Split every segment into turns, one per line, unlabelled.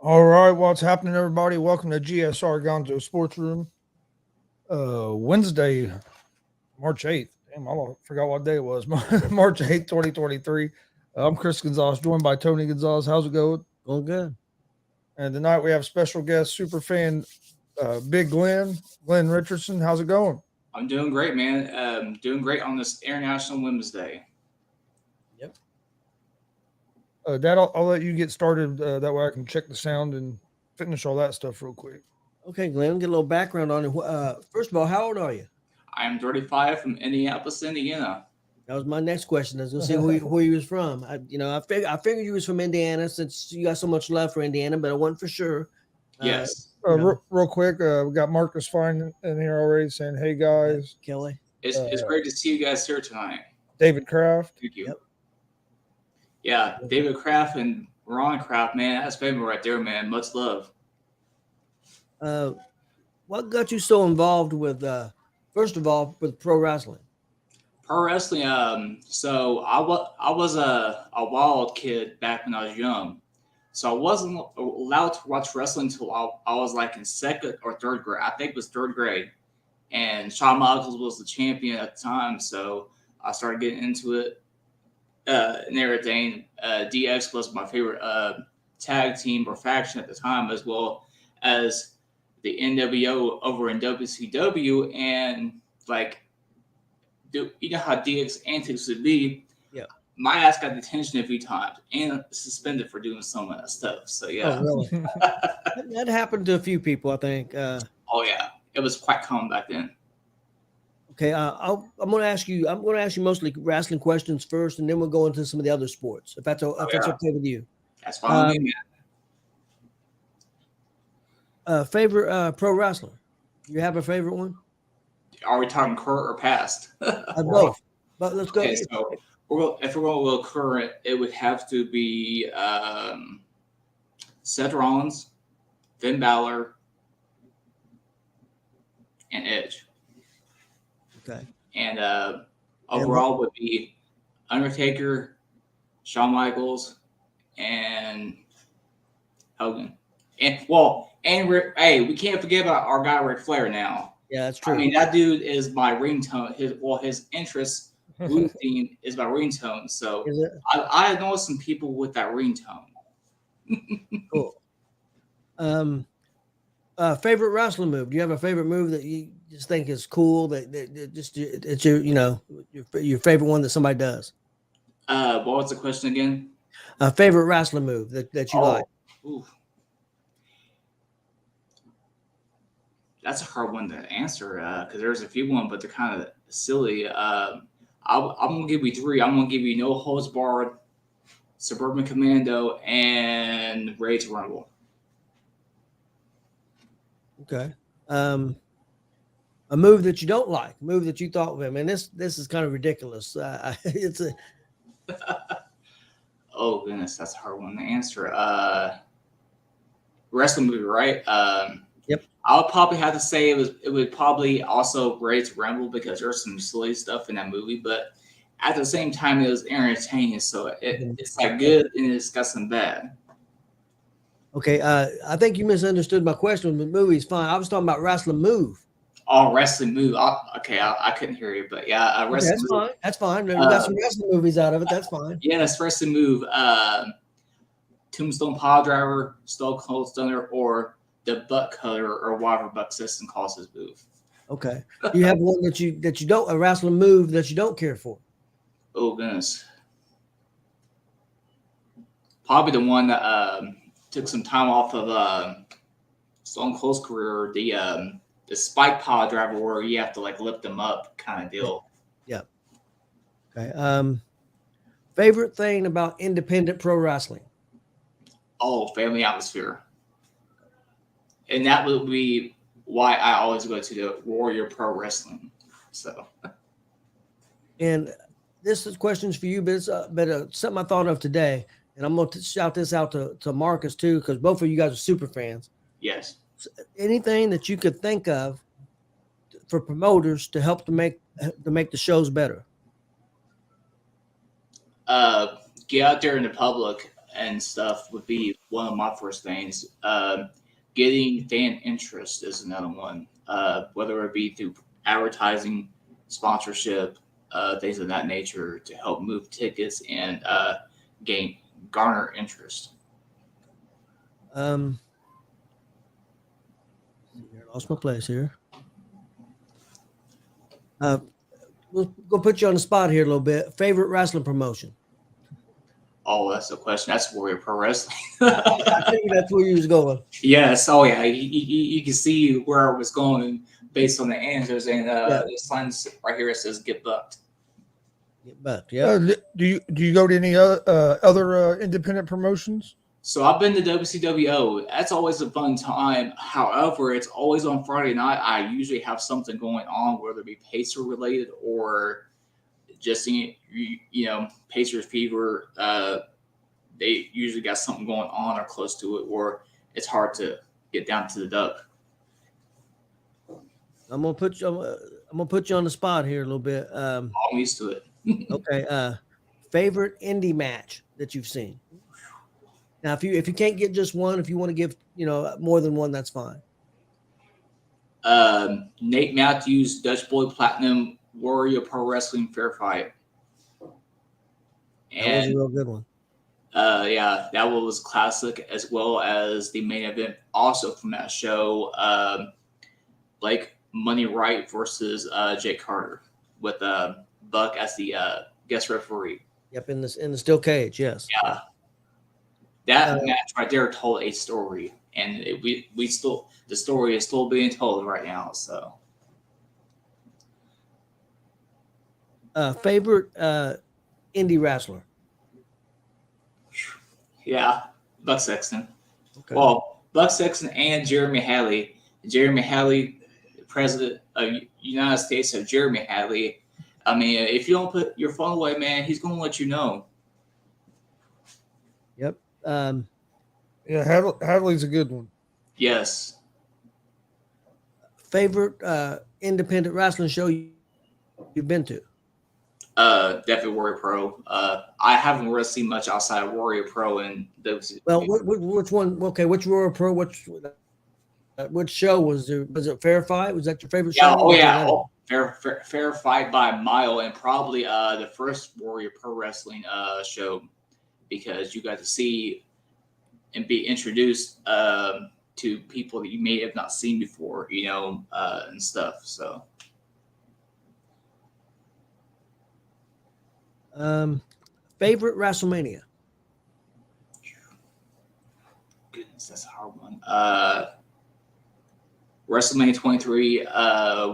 All right, what's happening, everybody? Welcome to GSR Gonzo Sports Room. Wednesday, March 8th. Damn, forgot what day it was. March 8th, 2023. I'm Chris Gonzo'S, joined by Tony Gonzo'S. How's it going?
Going good.
And tonight we have special guest, super fan, Big Glen Richardson. How's it going?
I'm doing great, man. Doing great on this International Women's Day.
Yep.
Dad, I'll let you get started. That way I can check the sound and finish all that stuff real quick.
Okay, Glenn, get a little background on it. First of all, how old are you?
I am 35 from Indianapolis, Indiana.
That was my next question. I was going to say who you was from. I figured you was from Indiana since you got so much love for Indiana, but I wasn't for sure.
Yes.
Real quick, we got Marcus Fine in here already saying, "Hey guys,
Kelly."
It's great to see you guys here tonight.
David Kraft.
Thank you.
Yep.
Yeah, David Kraft and Ron Kraft, man, that's family right there, man. Much love.
What got you so involved with, first of all, with pro wrestling?
Pro wrestling. So I was a wild kid back when I was young. So I wasn't allowed to watch wrestling until I was like in second or third grade. I think it was third grade. And Shawn Michaels was the champion at the time. So I started getting into it and everything. DX was my favorite tag team or faction at the time, as well as the NWO over in WCW. And like, you know how DX antics would be?
Yeah.
My ass got detention a few times and suspended for doing some of that stuff. So yeah.
Oh, really? That happened to a few people, I think.
Oh yeah, it was quite common back then.
Okay, I'm going to ask you. I'm going to ask you mostly wrestling questions first, and then we'll go into some of the other sports. If that's okay with you.
That's fine with me,
man. Favorite pro wrestler? You have a favorite one?
Are we talking current or past?
Both. But let's go.
Okay, so if we're going to go current, it would have to be Seth Rollins, Finn Balor, and Edge.
Okay.
And overall would be Undertaker, Shawn Michaels, and Hogan. And we can't forget about our guy Ric Flair now.
Yeah, that's true.
I mean, that dude is my ringtone. His interest blue theme is my ringtone. So I know some people with that ringtone.
Cool. Favorite wrestling move? Do you have a favorite move that you just think is cool? That just it's your favorite one that somebody does?
What was the question again?
Favorite wrestling move that you like?
Ooh. That's a hard one to answer because there's a few ones, but they're kind of silly. I'm gonna give you three. I'm gonna give you No Holds Barred, Suburban Commando, and Ready to Rumble.
Okay. A move that you don't like, a move that you thought, I mean, this is kind of ridiculous. It's a.
Oh goodness, that's a hard one to answer. Wrestling movie, right?
Yep.
I would probably have to say it would probably also Ready to Rumble because there's some silly stuff in that movie, but at the same time it was entertaining, so it's like good and it's got some bad.
Okay, I think you misunderstood my question. The movie's fine. I was talking about wrestling move.
Oh, wrestling move. I couldn't hear you, but yeah, wrestling
that's
move.
fine. That's fine. We got some wrestling movies out of it. That's fine.
Yeah, that's wrestling move. Tombstone Pile Driver, Stone Cold Stunner, or the Butt Cutter, or whatever Buck Sisson calls his move.
Okay. You have one that you don't, a wrestling move that you don't care for.
Oh goodness. Probably the one that took some time off of Stone Cold's career, the spike pile driver where you have to like lift them up kind of deal.
Yeah. Okay. Favorite thing about independent pro wrestling?
Oh, family atmosphere. And that would be why I always go to the Warrior Pro Wrestling. So.
And this is questions for you, but it's something I thought of today. And I'm going to shout this out to Marcus too, because both of you guys are super fans.
Yes.
So anything that you could think of for promoters to help to make the shows better?
Get out there in the public. and stuff would be one of my first things. Getting fan interest is another one, whether it be through advertising, sponsorship, things of that nature to help move tickets and garner interest.
I lost my place here. We'll go put you on the spot here a little bit. Favorite wrestling promotion?
Oh, that's a question. That's Warrior Pro Wrestling.
I think that's where you was going.
Yes. Oh, yeah. You can see where I was going based on the answers, and the signs right here it says "Get Bucked."
Get bucked. Yeah.
Do you go to any other independent promotions?
So I've been to WCWO. That's always a fun time. However, it's always on Friday night. I usually have something going on, whether it be Pacer related or just Pacers fever. They usually got something going on or close to it, or it's hard to get down to the duck.
I'm gonna put you on the spot here a little bit.
I'm used to it.
Okay. Favorite indie match that you've seen? Now, if you can't get just one, if you want to give more than one, that's fine.
Nate Matthews, Dutch Boy Platinum, Warrior Pro Wrestling Fair Fight.
That was a real good one.
Yeah, that one was classic, as well as the main event also from that show, Blake Money Wright versus Jake Carter, with Buck as the guest referee.
Yep, in the steel cage, yes.
Yeah. That match right there told a story, and the story is still being told right now. So,
favorite indie wrestler?
Yeah, Buck Sexton.
Okay.
Well, Buck Sexton and Jeremy Hadley. Jeremy Hadley, President of United States of Jeremy Hadley. I mean, if you don't put your phone away, man, he's going to let you know.
Yep.
Yeah, Hadley's a good one.
Yes.
Favorite independent wrestling show you've been to?
Definitely Warrior Pro. I haven't really seen much outside of Warrior Pro and those.
Well, which one? Okay, which Warrior Pro? Which show was there? Was it Fair Fight? Was that your favorite show?
Oh yeah, Fair Fight by a mile, and probably the first Warrior Pro Wrestling show, because you got to see and be introduced to people that you may have not seen before, and stuff. So.
Favorite WrestleMania?
Goodness, that's a hard one. WrestleMania 23,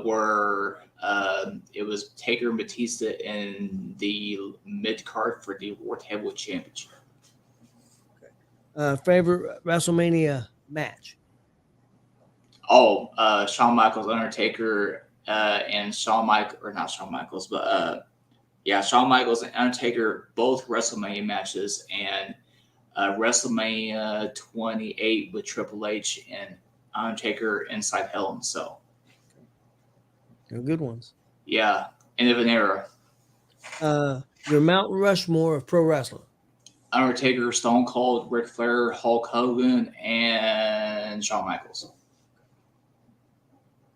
where it was Taker and Batista in the mid card for the World Heavyweight Championship.
Favorite WrestleMania match?
Oh, Shawn Michaels, Undertaker, and Shawn Michaels and Undertaker, both WrestleMania matches, and WrestleMania 28 with Triple H and Undertaker inside Hell in a Cell.
They're good ones.
Yeah, end of an era.
Your Mount Rushmore of pro wrestling?
Undertaker, Stone Cold, Ric Flair, Hulk Hogan, and Shawn Michaels.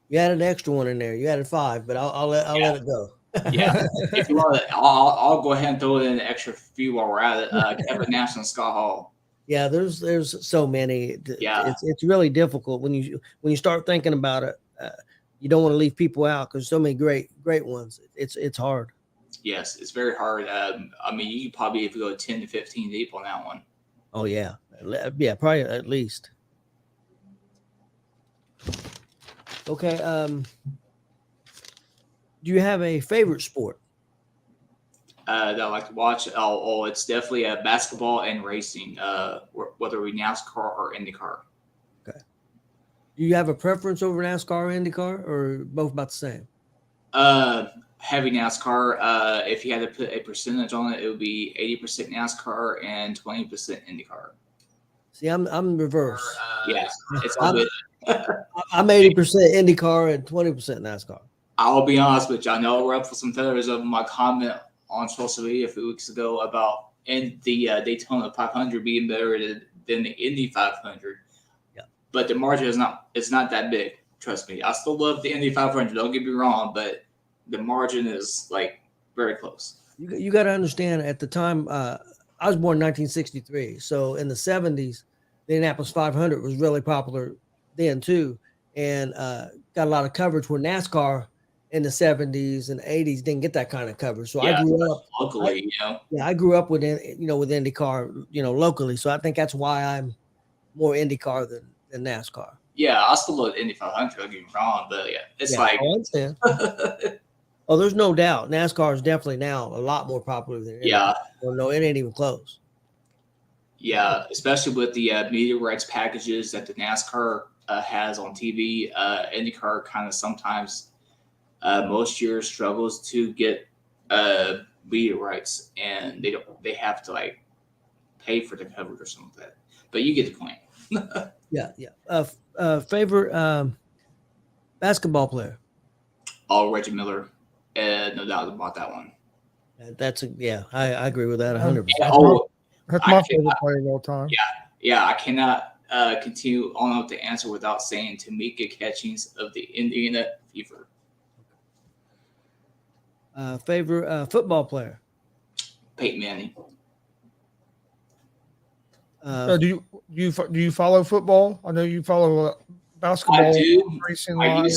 You added an extra one in there. You added 5, but I'll let it go.
Yeah, if you want, I'll go ahead and throw in an extra few while we're at it. Kevin Nash and Scott Hall.
Yeah, there's so many.
Yeah,
it's really difficult when you start thinking about it. You don't want to leave people out because so many great ones. It's hard.
Yes, it's very hard. I mean, you could probably if you go 10 to 15 deep on that one.
Oh yeah, probably at least. Okay. Do you have a favorite sport
that I like to watch? Oh, it's definitely basketball and racing. Whether we NASCAR or IndyCar.
Okay. Do you have a preference over NASCAR or IndyCar, or both about the same?
Heavy NASCAR. If you had to put a percentage on it, it would be 80% NASCAR and 20% IndyCar.
See, I'm reverse.
Yeah, it's all good.
I'm 80% IndyCar and 20% NASCAR.
I'll be honest with you. I know we're up for some feathers of my comment on social media a few weeks ago about the Daytona 500 being better than the Indy 500.
Yeah.
But the margin is not that big. Trust me. I still love the Indy 500. Don't get me wrong, but the margin is like very close.
You got to understand at the time, I was born in 1963. So in the 70s, the Indianapolis 500 was really popular then too. And got a lot of coverage where NASCAR in the 70s and 80s didn't get that kind of coverage. So I grew up
locally,
I grew up with IndyCar, locally. So I think that's why I'm more IndyCar than NASCAR.
Yeah, I still love Indy 500. Don't get me wrong, but yeah, it's like.
I understand. Oh, there's no doubt. NASCAR is definitely now a lot more popular than IndyCar.
Yeah.
Well, no, it ain't even close.
Yeah, especially with the media rights packages that the NASCAR has on TV. IndyCar kind of sometimes most years struggles to get media rights, and they have to like pay for the coverage or something like that. But you get the point.
Yeah. Favorite basketball player?
Oh, Reggie Miller. No doubt about that one.
I agree with that 100%.
That's my favorite player of all time.
Yeah, I cannot continue on with the answer without saying Tamika Catchings of the Indiana Fever.
Favorite football player?
Peyton Manning.
Do you follow football? I know you follow basketball.
I do.
Racing
I'm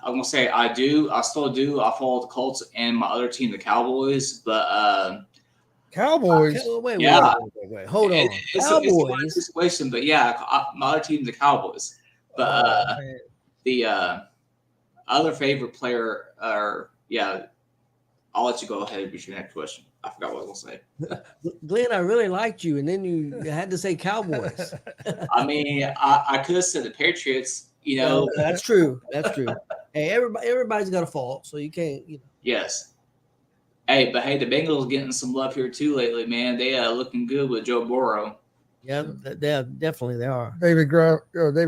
gonna say I do. I still do. I follow the Colts and my other team, the Cowboys. But
Cowboys.
Wait. Hold on.
It's a situation, but yeah, my other team, the Cowboys. But the other favorite player, I'll let you go ahead with your next question. I forgot what I was going to say.
Glenn, I really liked you, and then you had to say Cowboys.
I mean, I could have said the Patriots.
No, that's true. Hey, everybody's got a fault, so you can't.
Yes. Hey, the Bengals getting some love here too lately, man. They looking good with Joe Burrow.
Yeah, definitely they are.
David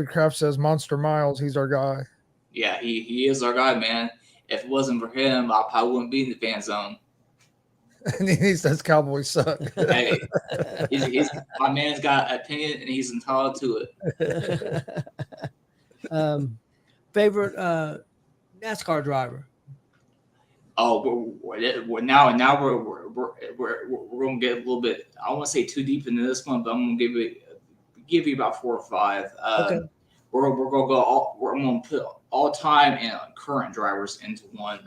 Kraft says Monster Miles. He's our guy.
Yeah, he is our guy, man. If it wasn't for him, I probably wouldn't be in the fan zone.
And he says Cowboys suck.
Hey, my man's got an opinion, and he's entitled to
it. Favorite NASCAR driver?
Oh, now we're gonna get a little bit. I don't want to say too deep into this one, but I'm gonna give you about 4 or 5.
Okay.
We're gonna go. I'm gonna put all time and current drivers into one.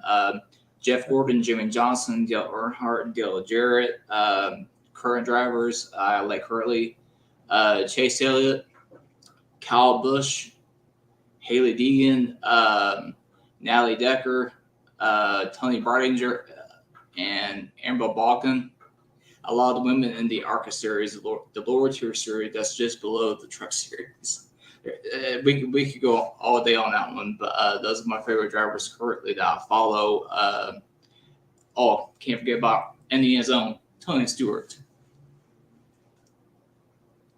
Jeff Gordon, Jimmy Johnson, Dale Earnhardt, Dale Jarrett. Current drivers, like Hurley, Chase Elliott, Kyle Busch, Haley Deegan, Natalie Decker, Tony Bardinger, and Amber Balkan. A lot of the women in the ARCA series, the lower tier series, that's just below the truck series. We could go all day on that one, but those are my favorite drivers currently that I follow. Can't forget about Indiana's own Tony Stewart.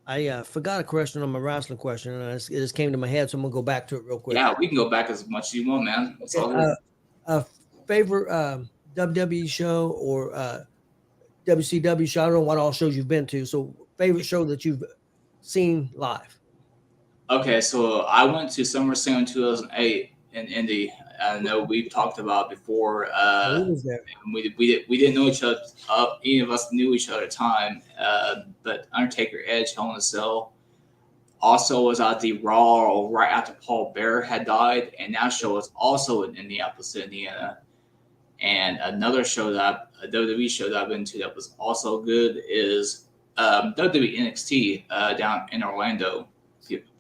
I forgot a question on my wrestling question, and it just came to my head, so I'm gonna go back to it real quick.
Yeah, we can go back as much as you want, man. It's all good.
Favorite WWE show or WCW show? I don't know what all shows you've been to. So favorite show that you've seen live?
Okay, so I went to SummerSlam 2008 in Indy. I know we've talked about before. We didn't know each other. Any of us knew each other at the time. But Undertaker, Edge, Hell in a Cell. Also was at the Raw right after Paul Bearer had died, and that show was also in Indianapolis, Indiana. And another show a WWE show that I've been to that was also good is WWE NXT down in Orlando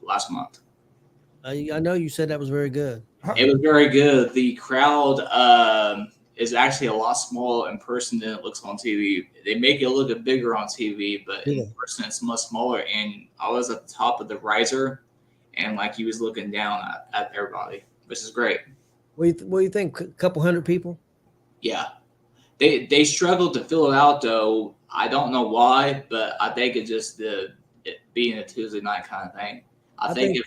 last month.
I know you said that was very good.
It was very good. The crowd is actually a lot smaller in person than it looks on TV. They make it look bigger on TV, but in person it's much smaller. And I was at the top of the riser, and like he was looking down at everybody, which is great.
What do you think? A couple hundred people?
Yeah, they struggled to fill it out though. I don't know why, but I think it's just it being a Tuesday night kind of thing. I think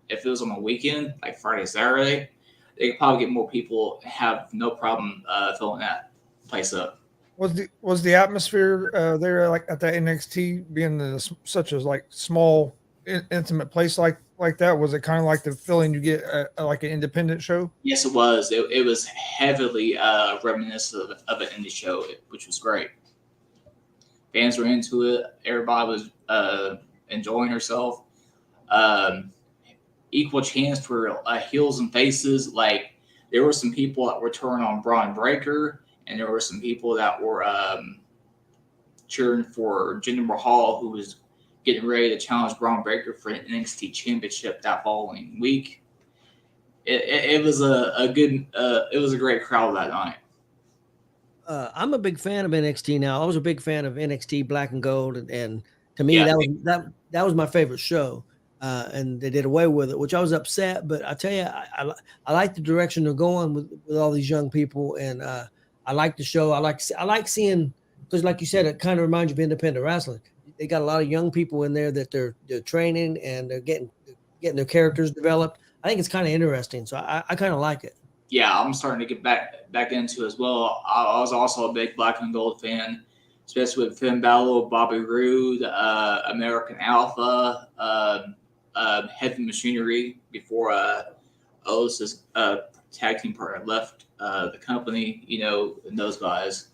if it was on a weekend, like Friday, Saturday, they could probably get more people, have no problem filling that place up.
Was the atmosphere there like at that NXT being such a like small intimate place like that? Was it kind of like the feeling you get at like an independent show?
Yes, it was. It was heavily reminiscent of an indie show, which was great. Fans were into it. Everybody was enjoying herself. Um, Equal chance for heels and faces. Like there were some people that were turning on Braun Breaker, and there were some people that were cheering for Jinder Mahal, who was getting ready to challenge Braun Breaker for an NXT Championship that following week. It was a good. It was a great crowd that night.
I'm a big fan of NXT now. I was a big fan of NXT Black and Gold, and to me
Yeah.
that was my favorite show. And they did away with it, which I was upset. But I tell you, I like the direction they're going with all these young people, and I like the show. I like seeing, because like you said, it kind of reminds you of independent wrestling. They got a lot of young people in there that they're training and they're getting their characters developed. I think it's kind of interesting, so I kind of like it.
Yeah, I'm starting to get back into it as well. I was also a big Black and Gold fan, especially with Finn Balor, Bobby Roode, American Alpha, Heavy Machinery before Otis's tag team partner left the company. You know, and those guys.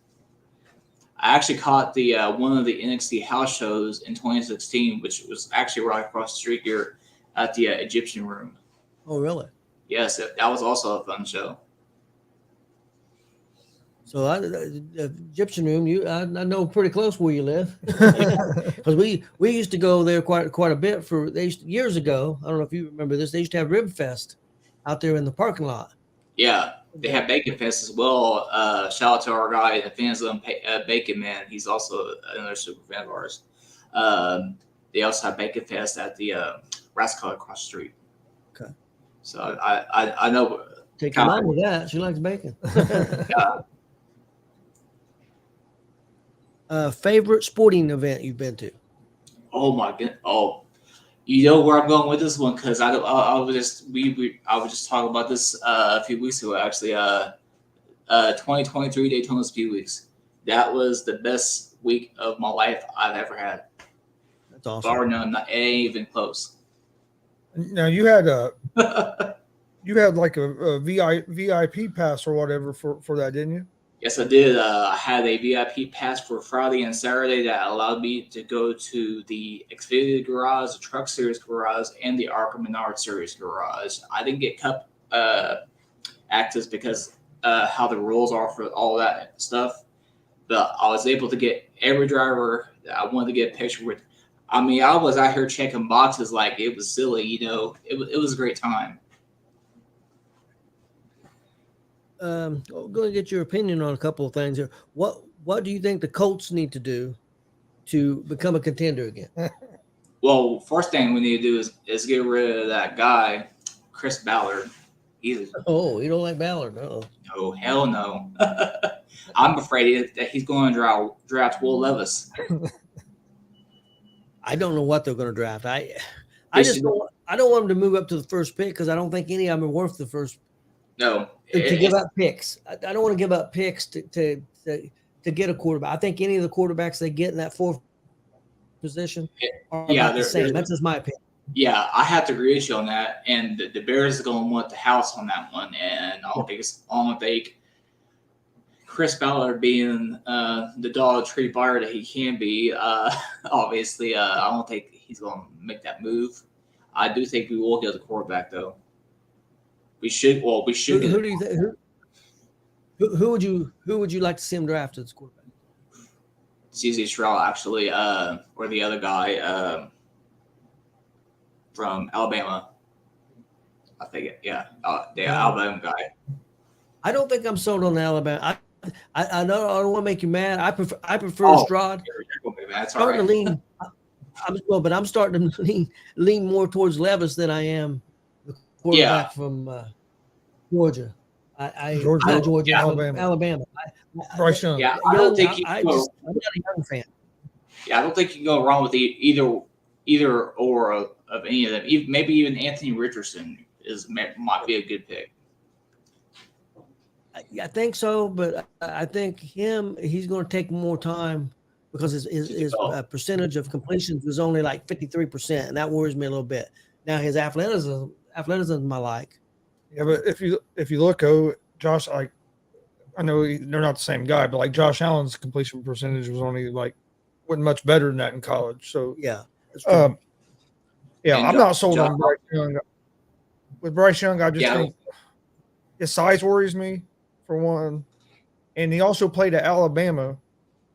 I actually caught the one of the NXT house shows in 2016, which was actually right across the street here at the Egyptian Room.
Oh, really?
Yes, that was also a fun show.
So the Egyptian Room, I know pretty close where you live, because we used to go there quite a bit years ago. I don't know if you remember this. They used to have Rib Fest out there in the parking lot.
Yeah, they have Bacon Fest as well. Shout out to our guy, the fans of Bacon Man. He's also another super fan of ours. They also have Bacon Fest at the Rascal across the street.
Okay.
So I know.
Take your mom with that. She likes bacon. Favorite sporting event you've been to?
Oh my goodness! Oh, you know where I'm going with this one, because I was just talking about this a few weeks ago. Actually, 2023 Daytona Speedweeks. That was the best week of my life I've ever had.
That's awesome.
Bar none, not ain't even close.
Now you had like a VIP pass or whatever for that, didn't you?
Yes, I did. I had a VIP pass for Friday and Saturday that allowed me to go to the Xfinity Garage, the Truck Series Garage, and the Arkham Menard Series Garage. I didn't get Cup access because how the rules are for all that stuff, but I was able to get every driver that I wanted to get a picture with. I mean, I was out here checking boxes like it was silly, you know. It was a great time.
I'm going to get your opinion on a couple of things here. What do you think the Colts need to do to become a contender again?
Well, first thing we need to do is get rid of that guy, Chris Ballard.
Oh, you don't like Ballard? No.
No, hell no. I'm afraid that he's going to draft Will Levis.
I don't know what they're going to draft. I don't want him to move up to the first pick, because I don't think any of them are worth the first.
No,
to give up picks. I don't want to give up picks to get a quarterback. I think any of the quarterbacks they get in that fourth position are about the same. That's just my opinion.
Yeah, I have to agree with you on that. And the Bears are going to want the house on that one. And I don't think Chris Ballard being the dog tree buyer that he can be, obviously, I don't think he's going to make that move. I do think we will get the quarterback, though. We should. Well, we should.
Who do you think? Who would you like to see him draft as quarterback?
C.J. Stroud, actually, or the other guy from Alabama. I think, yeah, the Alabama guy.
I don't think I'm sold on Alabama. I know I don't want to make you mad. I prefer Stroud.
That's all right.
I'm starting to lean more towards Levis than I am the quarterback from Georgia. Georgia, Alabama.
Bryce Young.
Yeah, I don't think
I'm not a young fan.
Yeah, I don't think you can go wrong with either or of any of them. Maybe even Anthony Richardson might be a good pick.
I think so, but I think he's going to take more time because his percentage of completions was only like 53%, and that worries me a little bit. Now his athleticism I like.
Yeah, but if you look, Josh, like I know they're not the same guy, but like Josh Allen's completion percentage was only like wasn't much better than that in college. So
Yeah, that's true.
Yeah,
And
I'm not sold
Josh,
on Bryce Young. With Bryce Young, I just
yeah,
think his size worries me for one, and he also played at Alabama,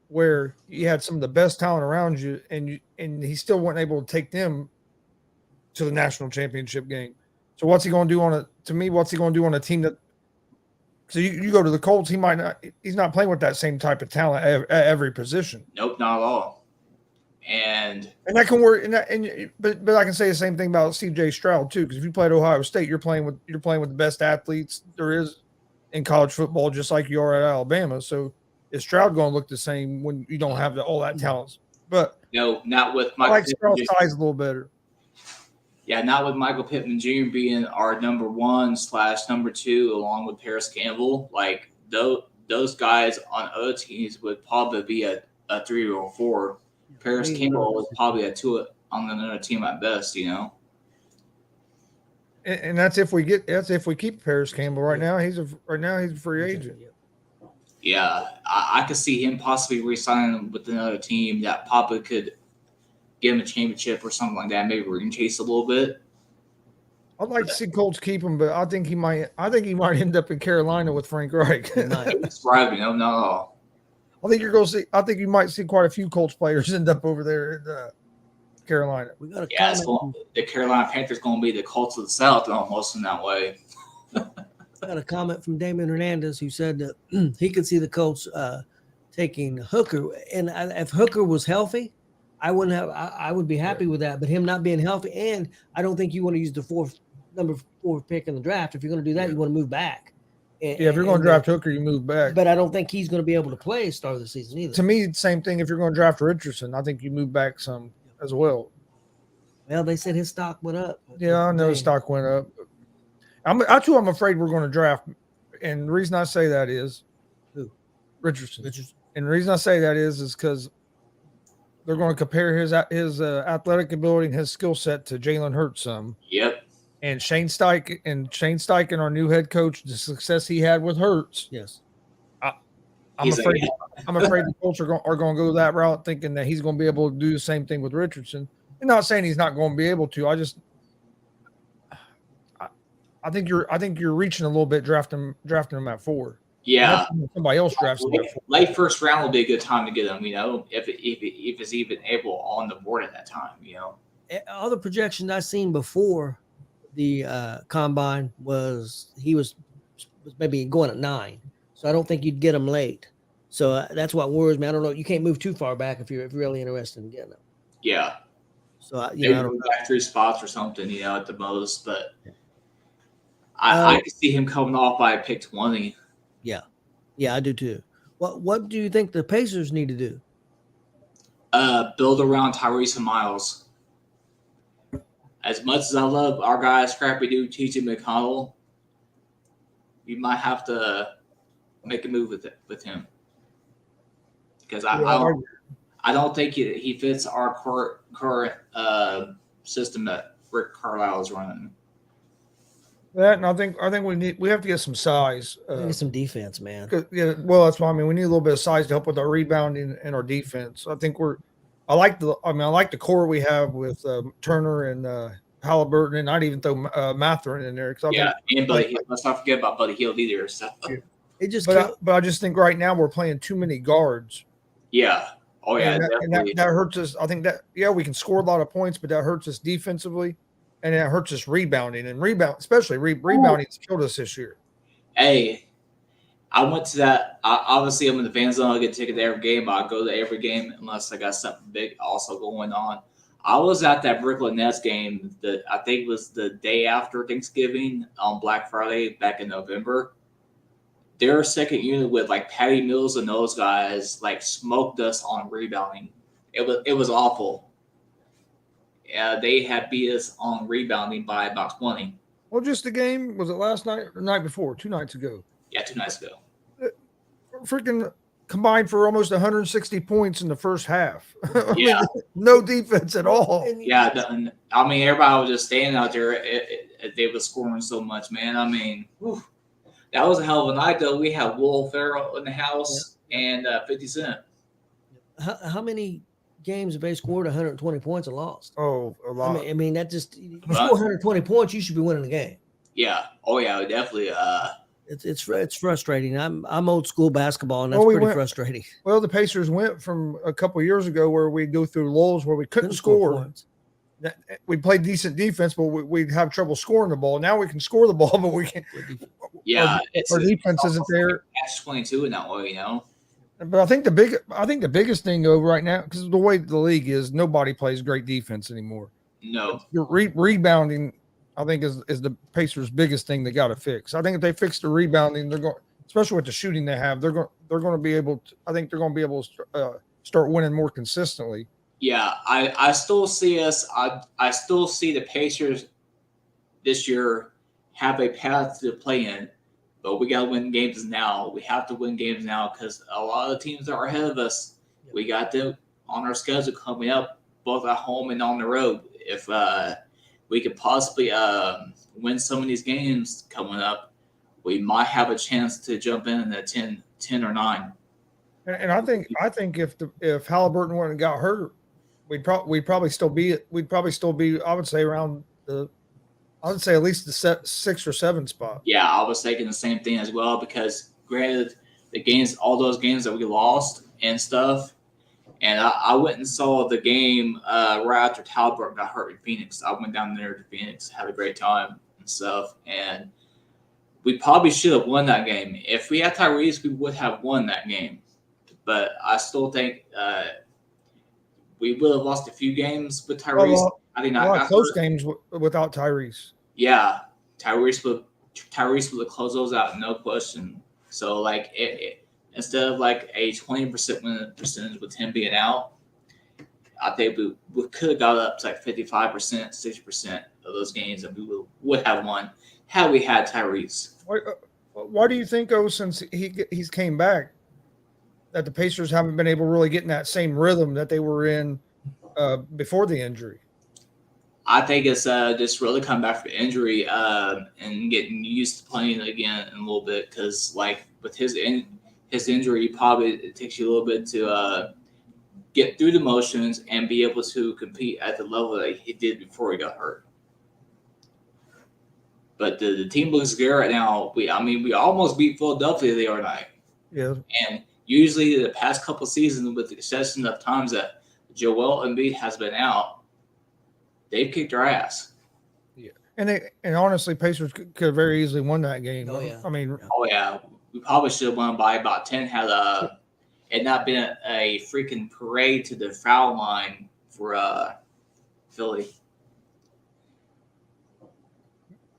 where you had some of the best talent around you, and he still wasn't able to take them to the national championship game. So what's he going to do on a? To me, what's he going to do on a team that? So you go to the Colts, he might not. He's not playing with that same type of talent at every position.
nope, not at all. And
that can work. But I can say the same thing about C.J. Stroud too, because if you play at Ohio State, you're playing with the best athletes there is in college football, just like you are at Alabama. So is Stroud going to look the same when you don't have all that talent? But
no, not with
I
Michael.
like Stroud's size a little better.
Yeah, not with Michael Pittman Jr. being our number 1/number 2, along with Paris Campbell. Like those guys on other teams would probably be a 3 or 4. Paris Campbell was probably a 2 on another team at best.
And that's if we keep Paris Campbell. Right now he's a free agent.
Yeah, I could see him possibly re-signing with another team that probably could give him a championship or something like that. Maybe ring chase a little bit.
I'd like to see Colts keep him, but I think he might end up in Carolina with Frank Reich.
Describe no.
I think you're going to see. I think you might see quite a few Colts players end up over there in Carolina.
We got
the Carolina Panthers going to be the Colts of the South almost in that way.
Got a comment from Damon Hernandez who said that he could see the Colts taking Hooker, and if Hooker was healthy, I would be happy with that. But him not being healthy, and I don't think you want to use the number 4 pick in the draft. If you're going to do that, you want to move back.
If you're going to draft Hooker, you move back.
But I don't think he's going to be able to play start of the season either.
To me, same thing. If you're going to draft Richardson, I think you move back some as well.
Well, they said his stock went up.
Yeah, I know his stock went up. I'm afraid we're going to draft, and the reason I say that is Richardson. And the reason I say that is because they're going to compare his athletic ability and his skill set to Jalen Hurts some.
Yep.
And Shane Steichen, our new head coach, the success he had with Hurts.
Yes.
I'm afraid the Colts are going to go that route, thinking that he's going to be able to do the same thing with Richardson. I'm not saying he's not going to be able to. I think you're reaching a little bit drafting him at 4.
Yeah,
somebody else drafts him at 4.
Late first round will be a good time to get him. If it's even able on the board at that time.
All the projections I've seen before the combine was he was maybe going at 9, so I don't think you'd get him late. So that's what worries me. I don't know. You can't move too far back if you're really interested in getting him.
Yeah.
So
maybe move back 3 spots or something, at the most. But I could see him coming off by pick 20.
Yeah, I do too. What do you think the Pacers need to do?
Build around Tyrese and Miles. As much as I love our guy, Scrappy Doo, T.J. McConnell, you might have to make a move with him because I don't think he fits our current system that Rick Carlisle is running.
That, and I think we have to get some size.
Get some defense, man.
Yeah, well, that's what I mean. We need a little bit of size to help with our rebounding and our defense. I think I like the core we have with Turner and Halliburton, and I'd even throw Mathurin in there.
And Buddy Hield. Let's not forget about Buddy Hield either. So.
But I just think right now we're playing too many guards.
Yeah. Oh yeah.
And that hurts us. I think that we can score a lot of points, but that hurts us defensively. And it hurts us rebounding, especially rebounding's killed us this year.
Hey, I went to that. Obviously, I'm in the fan zone. I get a ticket to every game, but I go to every game unless I got something big also going on. I was at that Brooklyn Nets game that I think was the day after Thanksgiving on Black Friday back in November. Their second unit with like Patty Mills and those guys like smoked us on rebounding. It was awful. They had beat us on rebounding by about 20.
Well, just the game. Was it last night or the night before? 2 nights ago.
Yeah, 2 nights ago.
Freaking combined for almost 160 points in the first half. I
Yeah.
mean, no defense at all.
Yeah, I mean, everybody was just standing out there. They were scoring so much, man. I mean, whew, that was a hell of a night, though. We had Will Ferrell in the house and 50 Cent.
How many games have they scored 120 points and lost?
Oh, a lot.
I mean that just you score 120 points, you should be winning the game.
Yeah. Oh yeah, definitely.
It's frustrating. I'm old school basketball, and that's pretty frustrating.
Well, the Pacers went from a couple of years ago where we'd go through lulls where we couldn't score points. We played decent defense, but we'd have trouble scoring the ball. Now we can score the ball, but we can't.
Yeah,
our defense isn't there.
Catch 22 in that way, you know.
But I think the biggest thing over right now, because the way the league is, nobody plays great defense anymore.
No,
rebounding, I think is the Pacers' biggest thing they got to fix. I think if they fix the rebounding, they're going, especially with the shooting they have, they're going to be able to. I think they're going to be able to start winning more consistently.
Yeah, I still see us. I still see the Pacers this year have a path to play in, but we got to win games now. We have to win games now because a lot of the teams that are ahead of us, we got them on our schedule coming up, both at home and on the road. If we could possibly win some of these games coming up, we might have a chance to jump in at 10 or 9.
And I think if Halliburton wouldn't got hurt, we'd probably still be I would say around I would say at least the 6 or 7 spot.
Yeah, I was thinking the same thing as well because granted all those games that we lost and stuff, and I went and saw the game right after Halliburton got hurt in Phoenix. I went down there to Phoenix, had a great time and stuff, and we probably should have won that game. If we had Tyrese, we would have won that game. But I still think we would have lost a few games with Tyrese. I think
a lot of close games without Tyrese.
Yeah, Tyrese would have closed those out, no question. So like instead of like a 20% win percentage with him being out, I think we could have got up to like 55%, 60% of those games, and we would have won had we had Tyrese.
Why do you think, since he's came back, that the Pacers haven't been able to really get in that same rhythm that they were in before the injury?
I think it's just really come back from injury and getting used to playing again in a little bit because, like, with his injury, probably it takes you a little bit to get through the motions and be able to compete at the level that he did before he got hurt. But the team looks good right now. We almost beat Philadelphia the other night.
Yeah.
And usually the past couple seasons, with the exception of times that Joel Embiid has been out, they've kicked our ass.
Yeah, and honestly, Pacers could have very easily won that game.
Oh yeah.
I mean,
we probably should have won by about 10 had it not been a freaking parade to the foul line for Philly.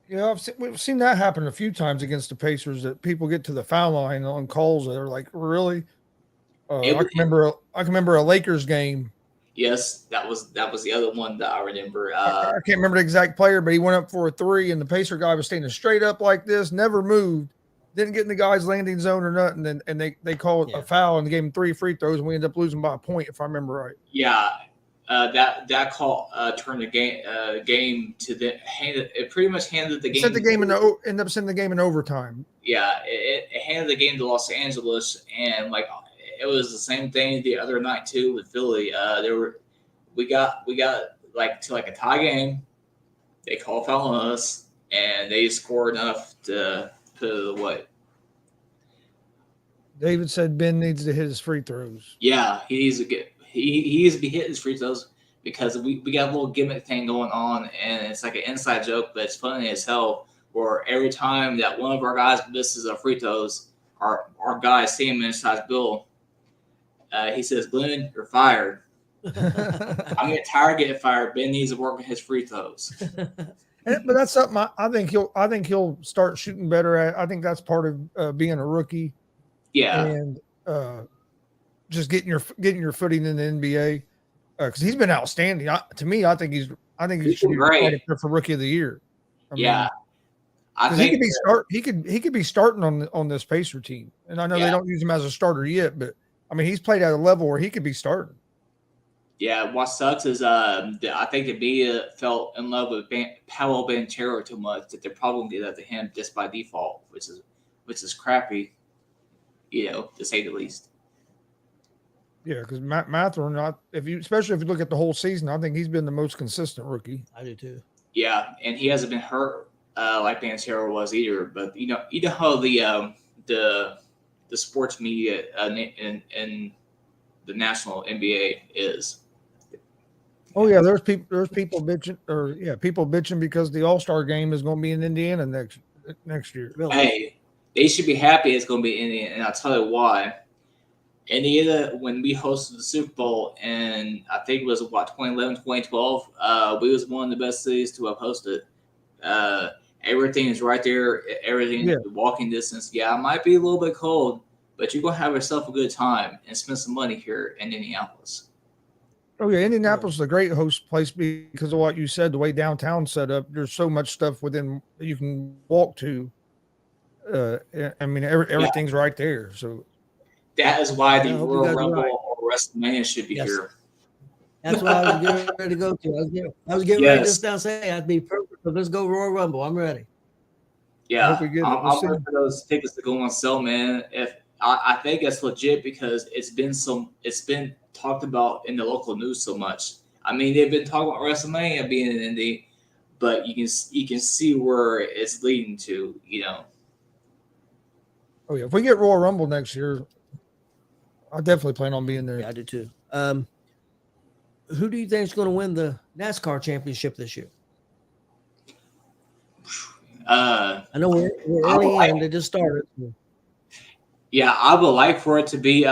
Yeah, we've seen that happen a few times against the Pacers, that people get to the foul line on calls that are like, really? I can remember a Lakers game.
Yes, that was the other one that I remember.
I can't remember the exact player, but he went up for a 3, and the Pacer guy was standing straight up like this, never moved, didn't get in the guy's landing zone or nothing, and they called a foul and gave him 3 free throws, and we ended up losing by a point, if I remember right.
Yeah, that call turned the game to the hand. It pretty much handed the game.
Ended up sending the game in overtime.
Yeah, it handed the game to Los Angeles, and like it was the same thing the other night too with Philly. We got like to like a tie game. They called foul on us, and they scored enough to put it away.
David said Ben needs to hit his free throws.
Yeah, he needs to be hitting his free throws because we got a little gimmick thing going on, and it's like an inside joke, but it's funny as hell. Where every time that one of our guys misses a free throws, our guy Sam inside Bill, he says, "Glenn, you're fired." I'm getting tired of getting fired. Ben needs to work on his free throws.
But that's something I think he'll start shooting better at. I think that's part of being a rookie.
Yeah,
and just getting your footing in the NBA, because he's been outstanding. To me, I think he should be right up there for Rookie of the Year.
Yeah, I
Because he
think
could be he could be starting on this Pacer team, and I know they don't use him as a starter yet, but I mean he's played at a level where he could be starting.
yeah. What sucks is I think the media fell in love with Paolo Banchero too much that they're probably gonna do that to him just by default, which is crappy, to say the least.
Yeah, because Matherin, especially if you look at the whole season, I think he's been the most consistent rookie.
I do too.
Yeah, and he hasn't been hurt like Banchero was either. But you know how the sports media in the national NBA is.
Oh yeah, there's people bitching because the All-Star game is going to be in Indiana next year.
Really?
Hey, they should be happy it's going to be Indiana, and I'll tell you why. Indiana, when we hosted the Super Bowl, and I think it was 2011, 2012, we was one of the best cities to have hosted. Everything is right there. Everything is walking distance. Yeah, it might be a little bit cold, but you're going to have yourself a good time and spend some money here in Indianapolis.
Oh yeah, Indianapolis is a great host place because of what you said. The way downtown set up, there's so much stuff within you can walk to. I mean, everything's right there. So
that is why the Royal Rumble or WrestleMania should be here.
That's what I was getting ready to go to. I was getting ready to just now say I'd be perfect. So let's go Royal Rumble. I'm ready.
Yeah, I'm ready for those tickets to go on sale, man. If I think it's legit because it's been talked about in the local news so much. I mean, they've been talking about WrestleMania being in Indy, but you can see where it's leading to.
Oh yeah, if we get Royal Rumble next year, I definitely plan on being there.
Yeah, I do too. Who do you think is going to win the NASCAR championship this year? I know we're early in. They just started.
Yeah, I would like for it to be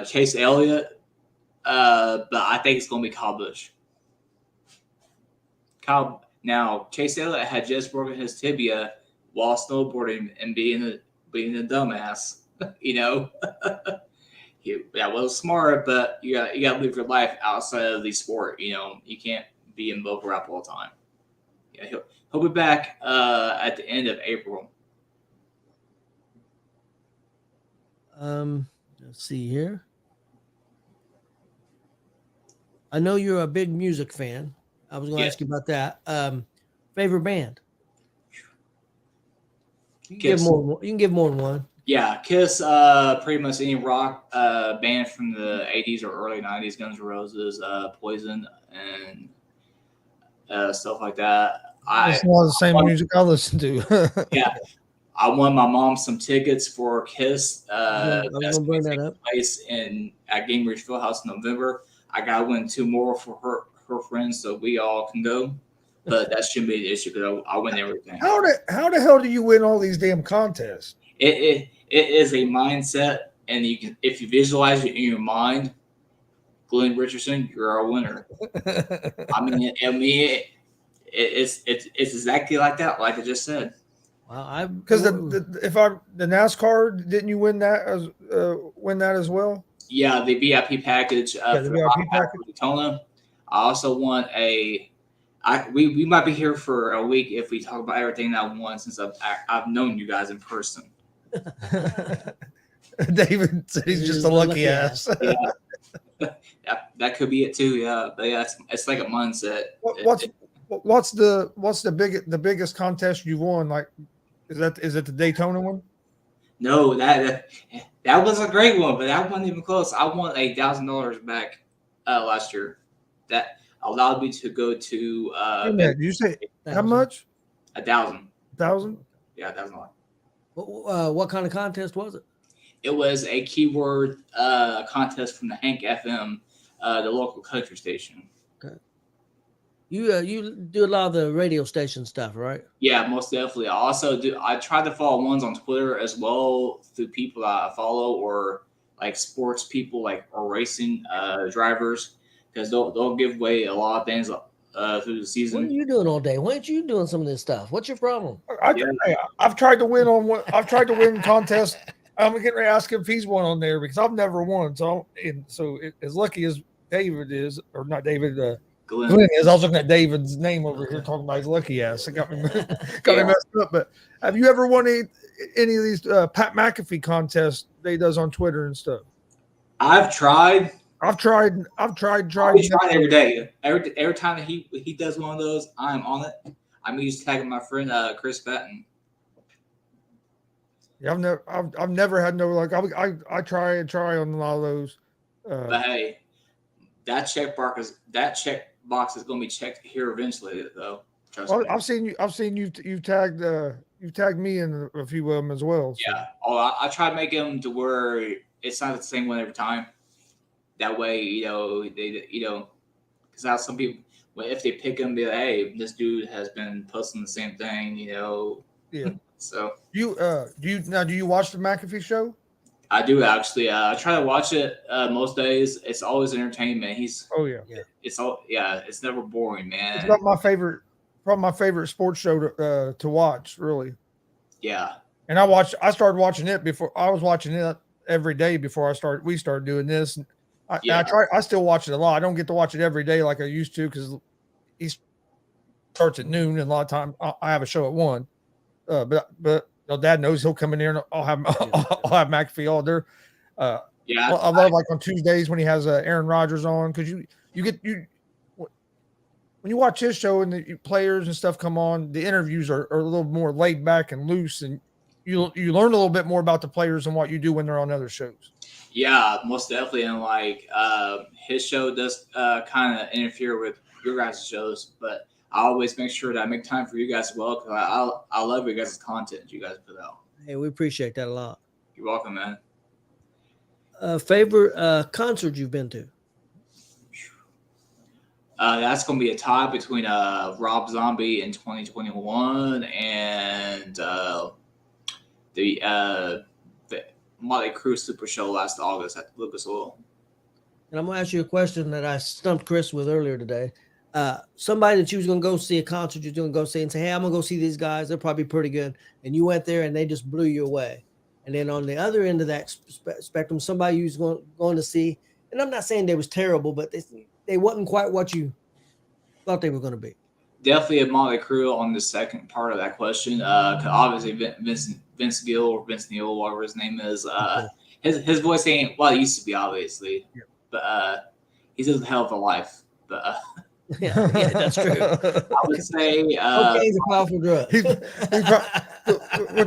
Chase Elliott, but I think it's going to be Kyle Busch. Now, Chase Elliott had just broken his tibia while snowboarding and being a dumbass. That was smart, but you got to live your life outside of the sport. You can't be in mobile rap all the time. Yeah, he'll be back at the end of April.
Let's see here. I know you're a big music fan. I was going to ask you about that. Favorite band? You can give more than one.
Yeah, Kiss. Pretty much any rock band from the 80s or early 90s, Guns N' Roses, Poison, and stuff like that.
It's a lot of the same music I listen to.
Yeah. I won my mom some tickets for Kiss.
I'm going to bring that up.
Place at Gainbridge Fieldhouse in November. I got to win 2 more for her friends so we all can go. But that shouldn't be an issue because I win everything.
How the hell do you win all these damn contests?
It is a mindset, and if you visualize it in your mind, Glen Richardson, you're a winner. I mean, it's exactly like that, like I just said.
Wow, because the NASCAR, didn't you win that as well?
Yeah, the VIP package for the VIP package for Daytona. I also won we might be here for a week if we talk about everything that I won since I've known you guys in person.
David said he's just a lucky ass.
Yeah. that could be it too. Yeah, but yeah, it's like a mindset.
What's the biggest contest you won? Like, is it the Daytona one?
No, that was a great one, but that wasn't even close. I won $1,000 back last year. That allowed me to go to.
Did you say how much?
1,000.
1,000?
Yeah, $1,000.
What kind of contest was it?
It was a keyword contest from the Hank FM, the local country station.
Okay. You do a lot of the radio station stuff, right?
Yeah, most definitely. I try to follow ones on Twitter as well through people that I follow or like sports people or racing drivers because they'll give away a lot of things through the season.
What are you doing all day? Why aren't you doing some of this stuff? What's your problem?
I've tried to win on one. I've tried to win contests. I'm getting ready to ask him if he's won on there because I've never won. So as lucky as David is, or not David,
Glen.
Glenn is. I was looking at David's name over here, talking about his lucky ass. It got me messed up. But have you ever won any of these Pat McAfee contests they does on Twitter and stuff?
I've tried.
I've tried.
I try every day. Every time that he does one of those, I'm on it. I'm just tagging my friend Chris Patton.
Yeah, I've never had no luck. I try and try on a lot of those.
But hey, that check box is going to be checked here eventually, though. Trust me.
I've seen you tagged me in a few of them as well. So.
Yeah. Oh, I try to make them to where it's not the same one every time. That way, because how some people, if they pick them, be like, hey, this dude has been posting the same thing,
Yeah.
So
do you watch the McAfee show?
I do actually. I try to watch it most days. It's always entertainment. It's never boring, man.
It's probably my favorite sports show to watch, really.
Yeah.
And I started watching it before. I was watching it every day before we started doing this. I still watch it a lot. I don't get to watch it every day like I used to because he starts at noon, and a lot of time I have a show at 1. But Dad knows he'll come in there and I'll have McAfee all there. I love like on Tuesdays when he has Aaron Rodgers on, because when you watch his show and the players and stuff come on, the interviews are a little more laid back and loose, and you learn a little bit more about the players and what you do when they're on other shows.
Yeah, most definitely. And like his show does kind of interfere with your guys' shows, but I always make sure that I make time for you guys as well, because I love your guys' content you guys put out.
Hey, we appreciate that a lot.
You're welcome, man.
Favorite concert you've been to?
That's going to be a tie between Rob Zombie in 2021 and the Motley Crue Super Show last August at Lucas Oil.
And I'm going to ask you a question that I stumped Chris with earlier today. Somebody that you was going to go see a concert, you're going to go see and say, hey, I'm going to go see these guys. They're probably pretty good. And you went there and they just blew you away. And then on the other end of that spectrum, somebody you was going to see, and I'm not saying they was terrible, but they wasn't quite what you thought they were going to be.
Definitely a Motley Crue on the second part of that question. 'Cause obviously Vince Gill or Vince Neil, whatever his name is, his voice ain't what it used to be, obviously. Yeah. But he's a hell of a life. But
yeah, that's true.
I would say
he's a powerful drug.
With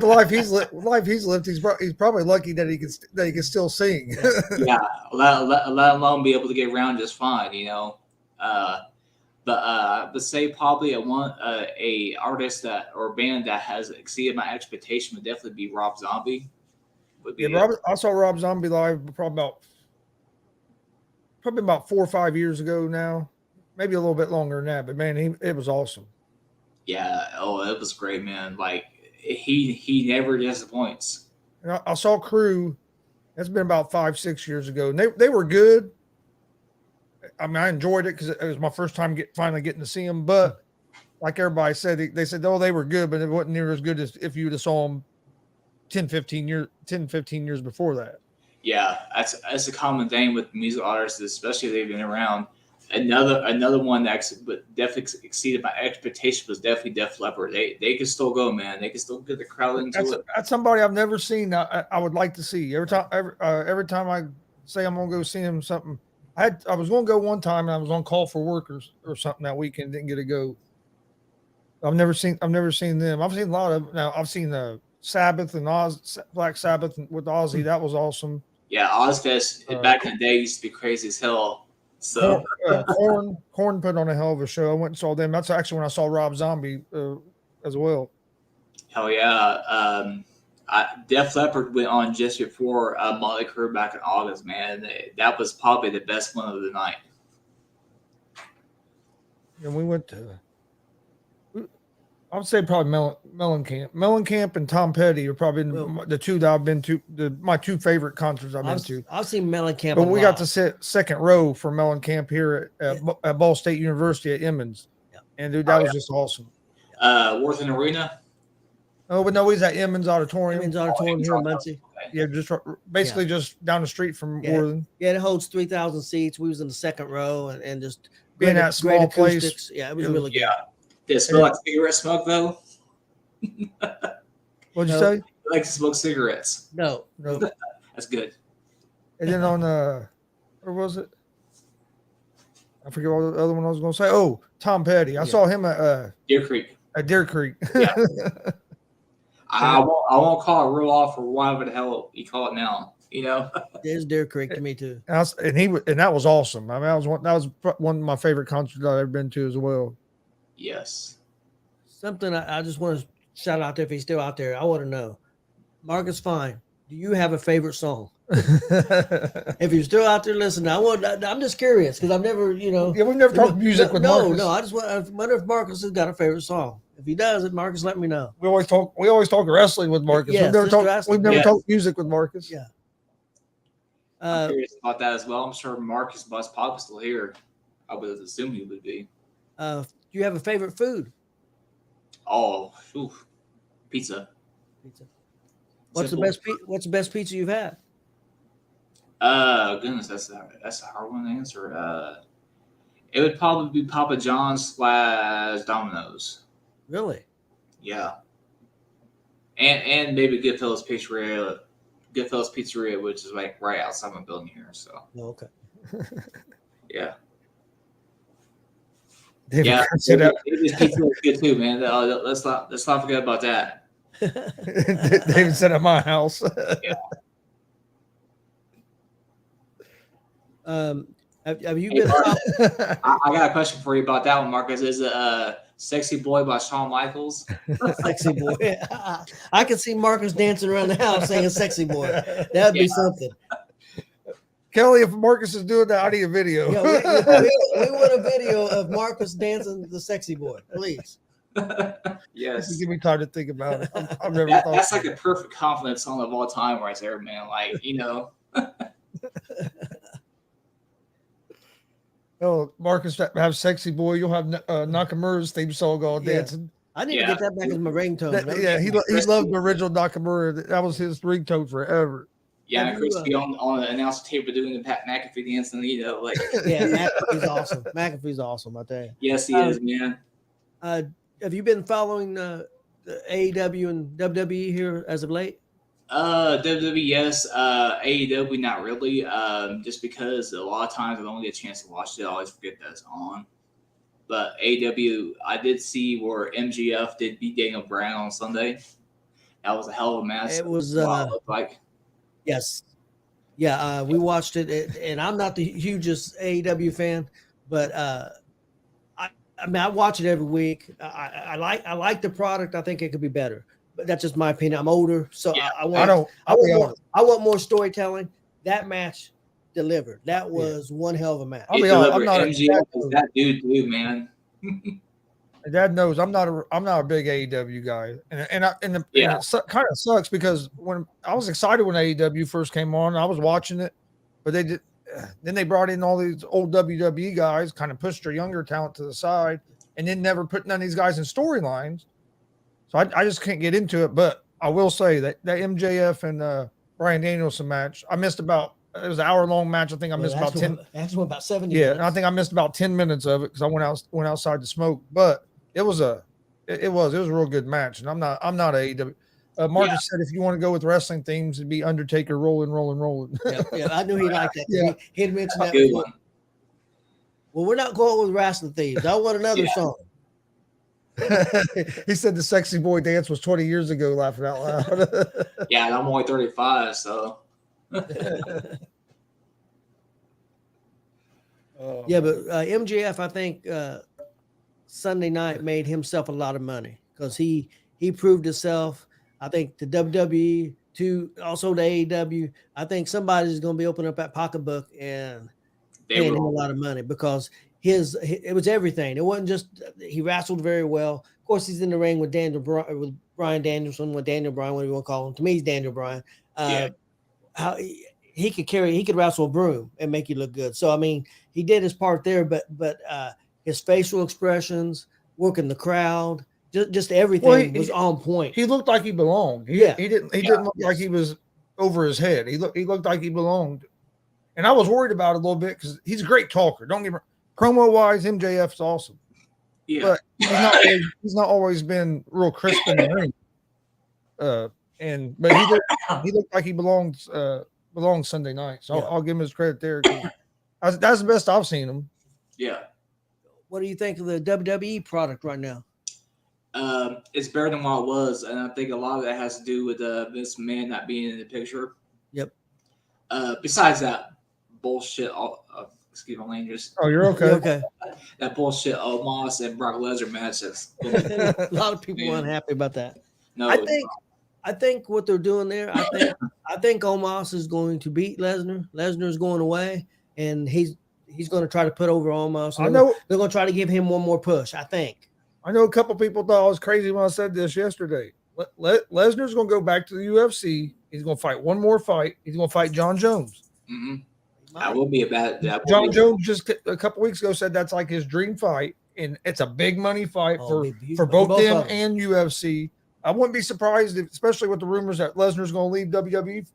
the life he's lived, he's probably lucky that he can still sing.
Yeah, let alone be able to get around just fine, But I would say probably a artist or band that has exceeded my expectation would definitely be Rob Zombie.
I saw Rob Zombie live probably about 4 or 5 years ago now. Maybe a little bit longer than that, but man, it was awesome.
Yeah, it was great, man. Like he never disappoints.
And I saw Crew. That's been about 5-6 years ago, and they were good. I mean, I enjoyed it because it was my first time finally getting to see them. But like everybody said, they said, oh, they were good, but it wasn't near as good as if you would have saw them 10, 15 years before that.
Yeah, that's a common thing with music artists, especially if they've been around. Another one that definitely exceeded my expectation was definitely Def Leppard. They can still go, man. They can still get the crowd into it.
That's somebody I've never seen. I would like to see every time I say I'm gonna go see him something. I was going to go one time, and I was on call for work or something that weekend. Didn't get to go. I've never seen them. I've seen a lot of. Now I've seen Sabbath and Black Sabbath with Ozzy. That was awesome.
Yeah, Ozfest back in the day used to be crazy as hell. So
Korn put on a hell of a show. I went and saw them. That's actually when I saw Rob Zombie as well.
Hell yeah. Def Leppard went on just before Motley Crue back in August, man. That was probably the best one of the night.
And we went to, I would say probably Mellencamp. Mellencamp and Tom Petty are probably the two that I've been to, my two favorite concerts I've been to.
I've seen Mellencamp.
But we got to sit second row for Mellencamp here at Ball State University at Emmons. Yeah. And dude, that was just awesome.
Worthing Arena?
Oh, but no, he's at Emmons Auditorium.
Emmons Auditorium here in Muncie.
Yeah, just basically just down the street from
Yeah.
Worthing.
Yeah, it holds 3,000 seats. We was in the second row and just
Being that small place,
acoustics. Yeah, it was really good.
Did it smell like cigarette smoke though?
What'd you
No.
say?
I like to smoke cigarettes.
No.
That's good.
And then on where was it? I forget what the other one I was going to say. Oh, Tom Petty. I saw him at
Deer Creek.
Deer Creek.
Yeah. I won't call it real off or whatever the hell you call it now. You know,
There's Deer Creek to me too.
And that was awesome. I mean, that was one of my favorite concerts I've ever been to as well.
yes.
Something I just want to shout out there if he's still out there. I want to know, Marcus Fine, do you have a favorite song? If you're still out there listening, I'm just curious because I've never,
Yeah, we've never talked music with Marcus.
No, I wonder if Marcus has got a favorite song. If he does, Marcus, let me know.
We always talk wrestling with Marcus.
Yes,
we've never talked music with Marcus.
Yeah.
I'm curious about that as well. I'm sure Marcus Bus Pop is still here. I would assume he would be.
Do you have a favorite food?
Oh, pizza.
What's the best pizza you've had?
Goodness, that's a hard one to answer. It would probably be Papa John's / Domino's.
Really?
Yeah. And maybe Goodfellas Pizzeria, which is like right outside my building here. So.
Oh, okay.
Yeah.
David
David's pizza is good too, man. Let's not forget about that.
David said at my house.
Yeah.
Have you been?
I got a question for you about that one, Marcus. Is it "Sexy Boy" by Shawn Michaels?
Sexy Boy. I can see Marcus dancing around the house saying "Sexy Boy." That'd be something.
Kelly, if Marcus is doing that, I need a video.
Yeah, we want a video of Marcus dancing the "Sexy Boy," please.
Yes.
Give me time to think about it. I've never thought
that's like a perfect confidence song of all time right there, man. Like,
Oh, Marcus have "Sexy Boy." You'll have Nakamura's theme song all dancing.
I need to get that back as my ringtone.
He loved the original Nakamura. That was his ringtone forever.
Yeah, and Crispy on the announcer table doing the Pat McAfee dance, and like.
Yeah, McAfee's awesome. McAfee's awesome, I tell you.
Yes, he is, man.
Have you been following the AEW and WWE here as of late?
WWE, yes. AEW, not really. Just because a lot of times I don't get a chance to watch it, I always forget that it's on. But AEW, I did see where MGF did beat Daniel Bryan on Sunday. That was a hell of a match.
It was
like.
Yes. Yeah, we watched it, and I'm not the hugest AEW fan, but I mean, I watch it every week. I like the product. I think it could be better, but that's just my opinion. I'm older, so
yeah.
I want more storytelling. That match delivered. That was one hell of a match.
I'll be honest, I'm not
MGF is that dude, man.
Dad knows I'm not a big AEW guy, and it kind of sucks because when I was excited when AEW first came on, I was watching it, but then they brought in all these old WWE guys, kind of pushed their younger talent to the side, and then never put none of these guys in storylines. So I just can't get into it. But I will say that MJF and Bryan Danielson match, I missed about. It was an hour-long match. I think I missed about 10.
That's about 70.
Yeah, and I think I missed about 10 minutes of it because I went outside to smoke. But it was a real good match, and I'm not AEW. Marcus said if you want to go with wrestling themes, it'd be Undertaker rolling.
Yeah, I knew he liked that.
Yeah.
He'd mentioned that
Good
before.
one.
Well, we're not going with wrestling themes. I want another song.
He said the "Sexy Boy" dance was 20 years ago. Laughing out loud.
Yeah, and I'm only 35, so.
Yeah, but MJF, I think Sunday night made himself a lot of money because he proved himself. I think the WWE to also the AEW. I think somebody's going to be opening up that pocketbook and paying him a lot of money because it was everything. It wasn't just he wrestled very well. Of course, he's in the ring with Bryan Danielson, with Daniel Bryan, whatever you want to call him. To me, he's Daniel Bryan. How he could wrestle a broom and make you look good. So I mean, he did his part there, but his facial expressions, working the crowd, just everything was on point.
He looked like he belonged. He didn't look like he was over his head. He looked like he belonged, and I was worried about it a little bit because he's a great talker. Don't get me wrong. Promo wise, MJF's awesome,
Yeah.
but he's not always been real crisp in the ring. But he looked like he belongs Sunday night. So I'll give him his credit there. That's the best I've seen him.
Yeah.
What do you think of the WWE product right now?
It's better than what it was, and I think a lot of that has to do with Vince McMahon not being in the picture.
Yep.
Besides that bullshit, excuse my language.
Oh, you're okay.
You're okay.
That bullshit Moss and Brock Lesnar matches.
A lot of people are unhappy about that.
No,
I think what they're doing there, I think Omos is going to beat Lesnar. Lesnar's going away, and he's going to try to put over Omos.
I know
they're going to try to give him one more push. I think.
I know a couple people thought I was crazy when I said this yesterday. Lesnar's going to go back to the UFC. He's going to fight one more fight. He's going to fight John Jones.
Mm-hmm. That will be a bad.
John Jones just a couple weeks ago said that's like his dream fight, and it's a big money fight for both them and UFC. I wouldn't be surprised, especially with the rumors that Lesnar's going to leave WWE.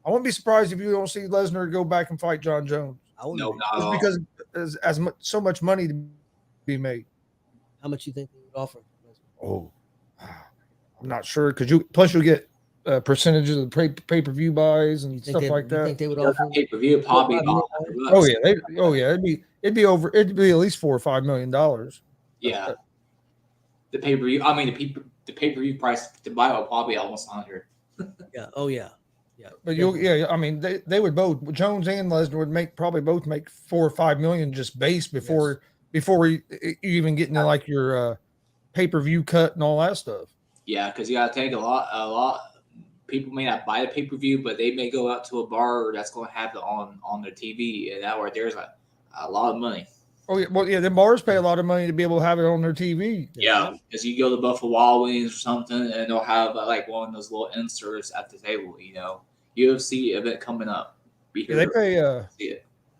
I wouldn't be surprised if you don't see Lesnar go back and fight John Jones.
No, not at all.
Because as so much money to be made.
How much you think they would offer?
Oh, I'm not sure because you'll get percentages of the pay-per-view buys and stuff like that.
You think they would offer
pay-per-view probably?
Oh yeah, it'd be at least $4 or $5 million.
Yeah, the pay-per-view. I mean the pay-per-view price to buy will probably almost 100.
Yeah. Oh yeah. Yeah.
But I mean they would both, Jones and Lesnar would probably both make $4 or $5 million just base before you even get into like your pay-per-view cut and all that stuff.
Yeah, because you got to take a lot. People may not buy the pay-per-view, but they may go out to a bar that's going to have it on their TV, and that right there's a lot of money.
Oh yeah, well yeah, the bars pay a lot of money to be able to have it on their TV.
Yeah, because you go to Buffalo Wild Wings or something, and they'll have like one of those little inserts at the table. UFC event coming up.
They pay.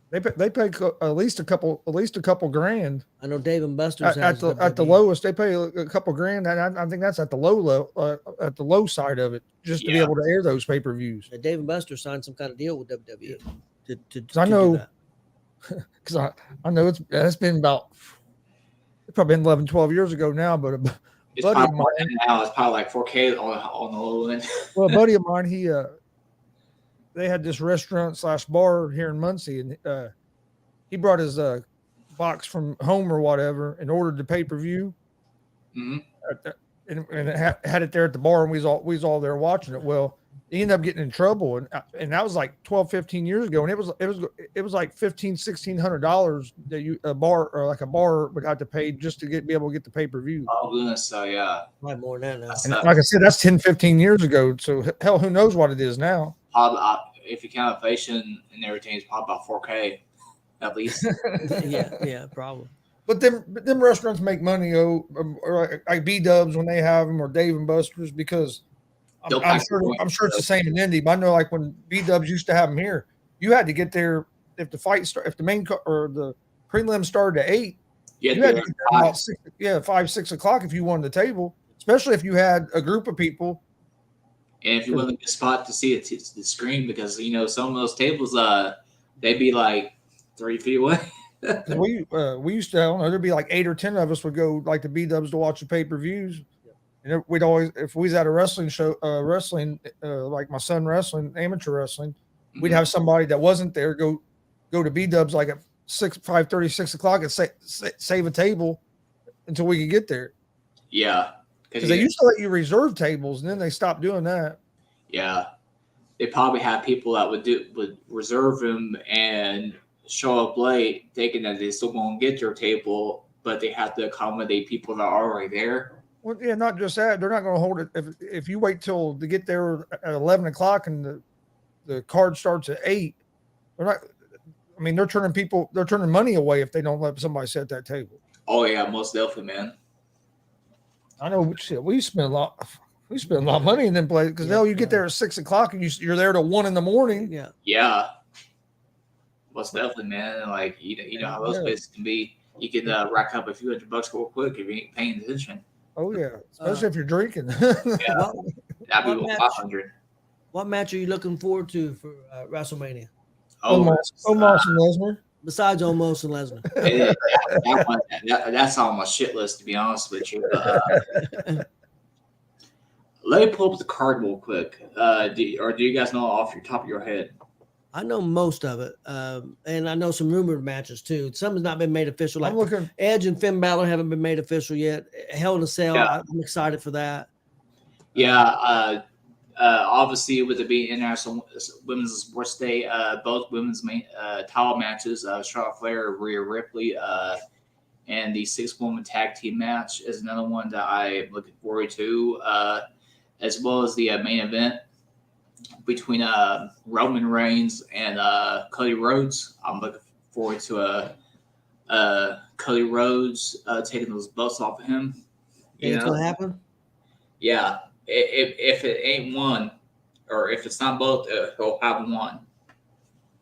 They pay at least a couple grand.
I know Dave and Buster's
at the lowest. They pay a couple grand, and I think that's at the low side of it, just to be able to air those pay-per-views.
Dave and Buster signed some kind of deal with WWE.
I know, because I know it's been it's probably been 11, 12 years ago now, but
it's probably more than now. It's probably like 4K on the low end.
Well, a buddy of mine, they had this restaurant / bar here in Muncie, and he brought his box from home or whatever and ordered the pay-per-view.
Mm-hmm.
And had it there at the bar, and we was all there watching it. Well, he ended up getting in trouble, and that was like 12, 15 years ago, and it was like $1,500-$1,600 that a bar would have to pay just to be able to get the pay-per-view.
Oh goodness, so yeah,
probably more than that.
And like I said, that's 10, 15 years ago. So hell, who knows what it is now?
If you count inflation and everything, it's probably about 4K at least.
yeah, probably.
But them restaurants make money, or like B-Dubs when they have them, or Dave and Buster's, because I'm sure it's the same in Indy. But I know, like when B-Dubs used to have them here, you had to get there if the main or the prelim started at 8. You had to get there about 5, 6 o'clock if you wanted the table, especially if you had a group of people.
And if you want a spot to see the screen, because some of those tables, they'd be like 3 feet away.
we used to, I don't know, there'd be like 8 or 10 of us would go like the B-Dubs to watch the pay-per-views. And we'd always, if we was at a wrestling show, like my son wrestling, amateur wrestling, we'd have somebody that wasn't there go to B-Dubs like at 5:30, 6 o'clock and save a table until we could get there.
Yeah.
Because they used to let you reserve tables, and then they stopped doing that.
Yeah. They probably have people that would reserve them and show up late, thinking that they still won't get their table, but they have to accommodate people that are already there.
Well, yeah, not just that. They're not going to hold it. If you wait till to get there at 11 o'clock and the card starts at 8, they're not. I mean, they're turning money away if they don't let somebody sit at that table.
Oh yeah, most definitely, man.
I know. Shit, we spend a lot of money in them places because you get there at 6 o'clock and you're there till 1 in the morning.
Yeah.
Yeah. Most definitely, man. Like you know how those places can be. You can rack up a few $100 real quick if you ain't paying attention.
Oh yeah, especially if you're drinking.
Yeah, that'd be 500.
What match are you looking forward to for WrestleMania
Omos and Lesnar.
besides Omos and Lesnar?
That's on my shit list, to be honest with you. But, let me pull up the card real quick. Do you guys know off your top of your head?
I know most of it, and I know some rumored matches too. Some has not been made official. Like
I'm looking.
Edge and Finn Balor haven't been made official yet. Hell in a Cell,
Yeah.
I'm excited for that.
Yeah. Obviously, with it being International Women's Sports Day, both women's main title matches, Charlotte Flair, Rhea Ripley, and the 6-woman tag team match is another one that I'm looking forward to, as well as the main event between Roman Reigns and Cody Rhodes. I'm looking forward to Cody Rhodes taking those belts off of him.
Think it's gonna happen?
Yeah. If it ain't one, or if it's not both, he'll have one.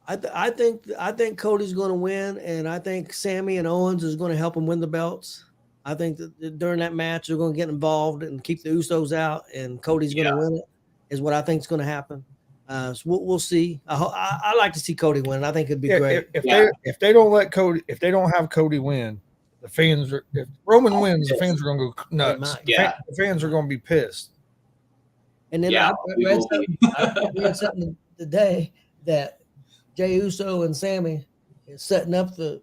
I think Cody's going to win, and I think Sammy and Owens is going to help him win the belts. I think that during that match they're going to get involved and keep the Usos out, and Cody's going to win it. Is what I think is going to happen. So we'll see. I like to see Cody win. I think it'd be great.
If they don't let Cody, if they don't have Cody win, the fans are. If Roman wins, the fans are going to go nuts. The fans are going to be pissed.
And then I read something today that Jey Uso and Sammy is setting up the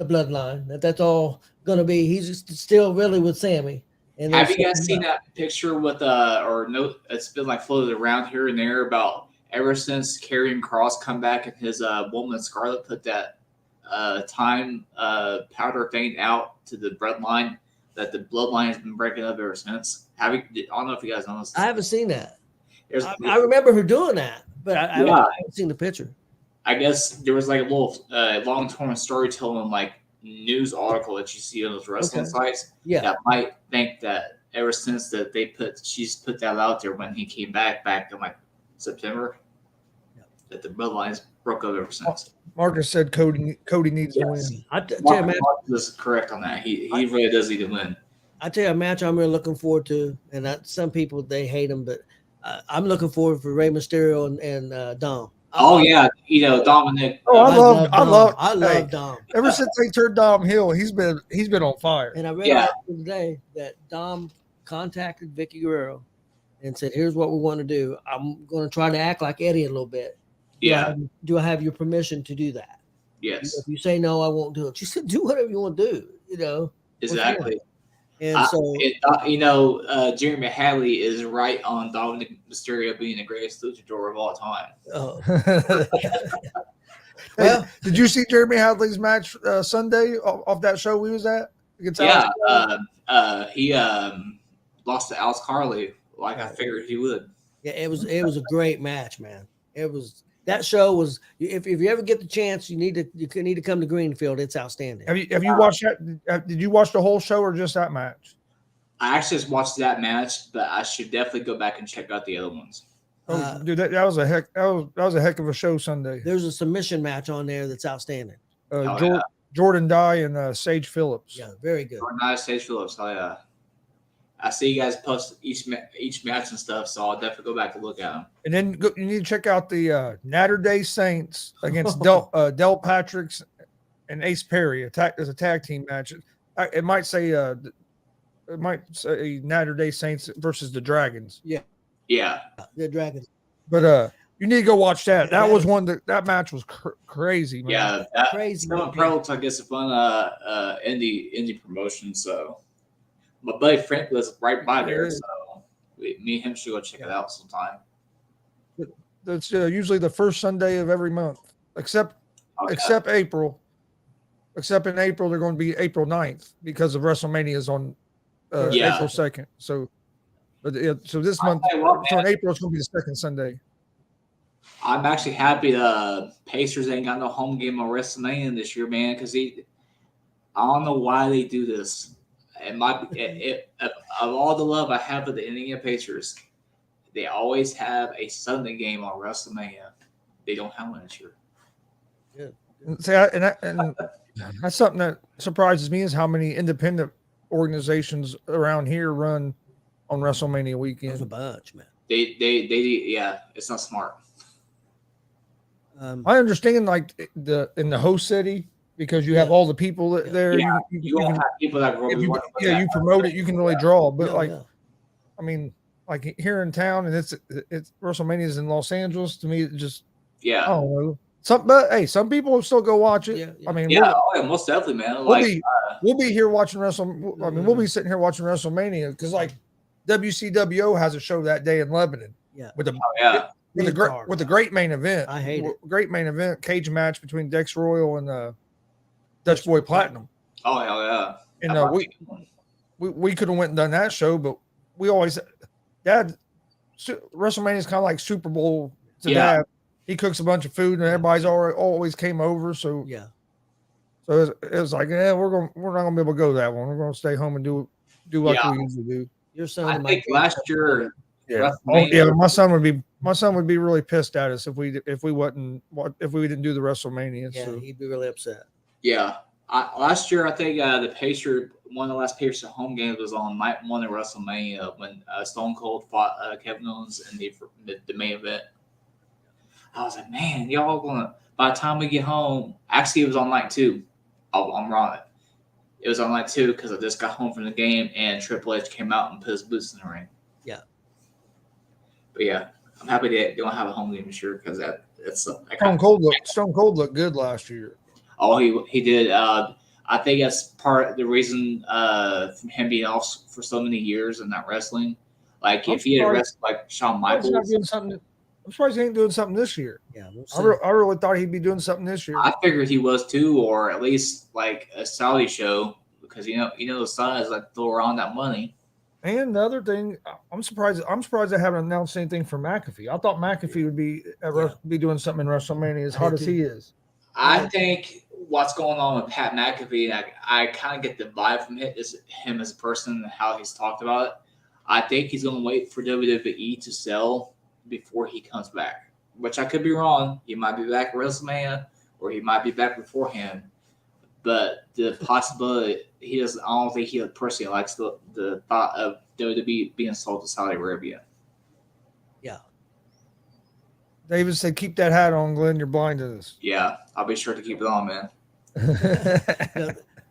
bloodline. That's all going to be. He's still really with Sammy. And
have you guys seen that picture with or no? It's been like floated around here and there about ever since Karrion Kross come back and his woman Scarlett put that time powder thing out to the bloodline, that the bloodline has been breaking up ever since. I don't know if you guys know this.
I haven't seen that. I remember her doing that, but I haven't seen the picture.
I guess there was like a little long-term storytelling like news article that you see on those wrestling sites.
Yeah,
that might think that ever since that she's put that out there when he came back in like September, that the bloodlines broke up ever since.
Marcus said Cody needs to win.
Marcus is correct on that. He really does need to win.
I tell you a match I'm really looking forward to, and some people they hate him, but I'm looking forward for Rey Mysterio and Dom.
Dominic.
Oh, I love
Dom.
Ever since they turned Dom heel, he's been on fire.
And I read today that Dom contacted Vicky Guerrero and said, "Here's what we want to do. I'm going to try to act like Eddie a little bit. Do I have your permission to do that?
Yes.
If you say no, I won't do it." She said, "Do whatever you want to do."
Exactly.
And
Jeremy Hadley is right on Dominic Mysterio being the greatest luchador of all time.
Oh.
Well, did you see Jeremy Hadley's match Sunday off that show we was at?
He lost to Alex Carley like I figured he would.
Yeah, it was a great match, man. That show was. If you ever get the chance, you need to come to Greenfield. It's outstanding.
Have you watched that? Did you watch the whole show or just that match?
I actually just watched that match, but I should definitely go back and check out the other ones.
Dude, that was a heck of a show Sunday.
There's a submission match on there that's outstanding.
Jordan Dye and Sage Phillips.
Yeah, very good.
Jordan Dye, Sage Phillips. Oh yeah. I see you guys post each match and stuff, so I'll definitely go back and look at them.
And then you need to check out the Natter Day Saints against Del Patricks and Ace Perry. There's a tag team match. It might say Natter Day Saints versus the Dragons.
Yeah,
the Dragons.
But you need to go watch that. That was one that match was crazy, man.
Yeah,
crazy.
Pro looks like it's a fun indie promotion. So my buddy Frank lives right by there, so me and him should go check it out sometime.
That's usually the first Sunday of every month, except April. Except in April, they're going to be April 9th because of WrestleMania is on April 2nd. So this month, so in April, it's going to be the second Sunday.
I'm actually happy the Pacers ain't got no home game on WrestleMania this year, man, because I don't know why they do this. Of all the love I have for the Indiana Pacers, they always have a Sunday game on WrestleMania. They don't have one this year.
Yeah. See, and that's something that surprises me is how many independent organizations around here run on WrestleMania weekend.
There's a bunch, man.
Yeah, it's not smart.
I understand like in the host city because you have all the people there.
Yeah,
You
you won't
can,
have people that will
if
be
you
wanting to
yeah
look
you
at.
promote it, you can really draw. But like
yeah.
I mean, like here in town, and it's WrestleMania's in Los Angeles. To me, it just I
Yeah,
don't know. But hey, some people will still go watch it.
Yeah,
I mean,
yeah, oh, yeah, most definitely, man.
we'll
Like,
be we'll be here watching Wrestle. I mean, we'll be sitting here watching WrestleMania because like WCWO has a show that day in Lebanon.
Yeah.
With the
oh yeah,
with the great main event.
I hate it.
Great main event cage match between Dex Royal and Dutch Boy Platinum.
oh hell yeah.
And we could have went and done that show, but we always WrestleMania is kind of like Super Bowl to Dad. He cooks a bunch of food and everybody's always came over. So
yeah.
So it was like, we're not gonna be able to go that one. We're gonna stay home and do like we usually do.
Your son,
I think last year,
my son would be really pissed at us if we didn't do the WrestleMania.
Yeah,
so.
he'd be really upset.
Yeah, last year I think one of the last Pacers home games was on night one of WrestleMania when Stone Cold fought Kevin Owens in the main event. I was like, man, y'all gonna. By the time we get home, actually it was on night two. I'm wrong. It was on night two because I just got home from the game and Triple H came out and put his boots in the ring.
Yeah.
But yeah, I'm happy they don't have a home game this year because
Stone Cold looked good last year.
Oh, he did. I think that's part of the reason from him being off for so many years and not wrestling. Like if he had wrestled like Shawn Michaels,
I'm surprised he ain't doing something this year.
Yeah,
I really thought he'd be doing something this year.
I figured he was too, or at least like a Saudi show because you know the Saudis like throw around that money.
And the other thing, I'm surprised they haven't announced anything for McAfee. I thought McAfee would be doing something in WrestleMania as hot as he is.
I think what's going on with Pat McAfee, and I kind of get the vibe from him as a person and how he's talked about it. I think he's going to wait for WWE to sell before he comes back, which I could be wrong. He might be back at WrestleMania, or he might be back beforehand. But the possibility I don't think he personally likes the thought of WWE being sold to Saudi Arabia.
Yeah.
David said, "Keep that hat on, Glenn. You're blind to this."
Yeah, I'll be sure to keep it on, man.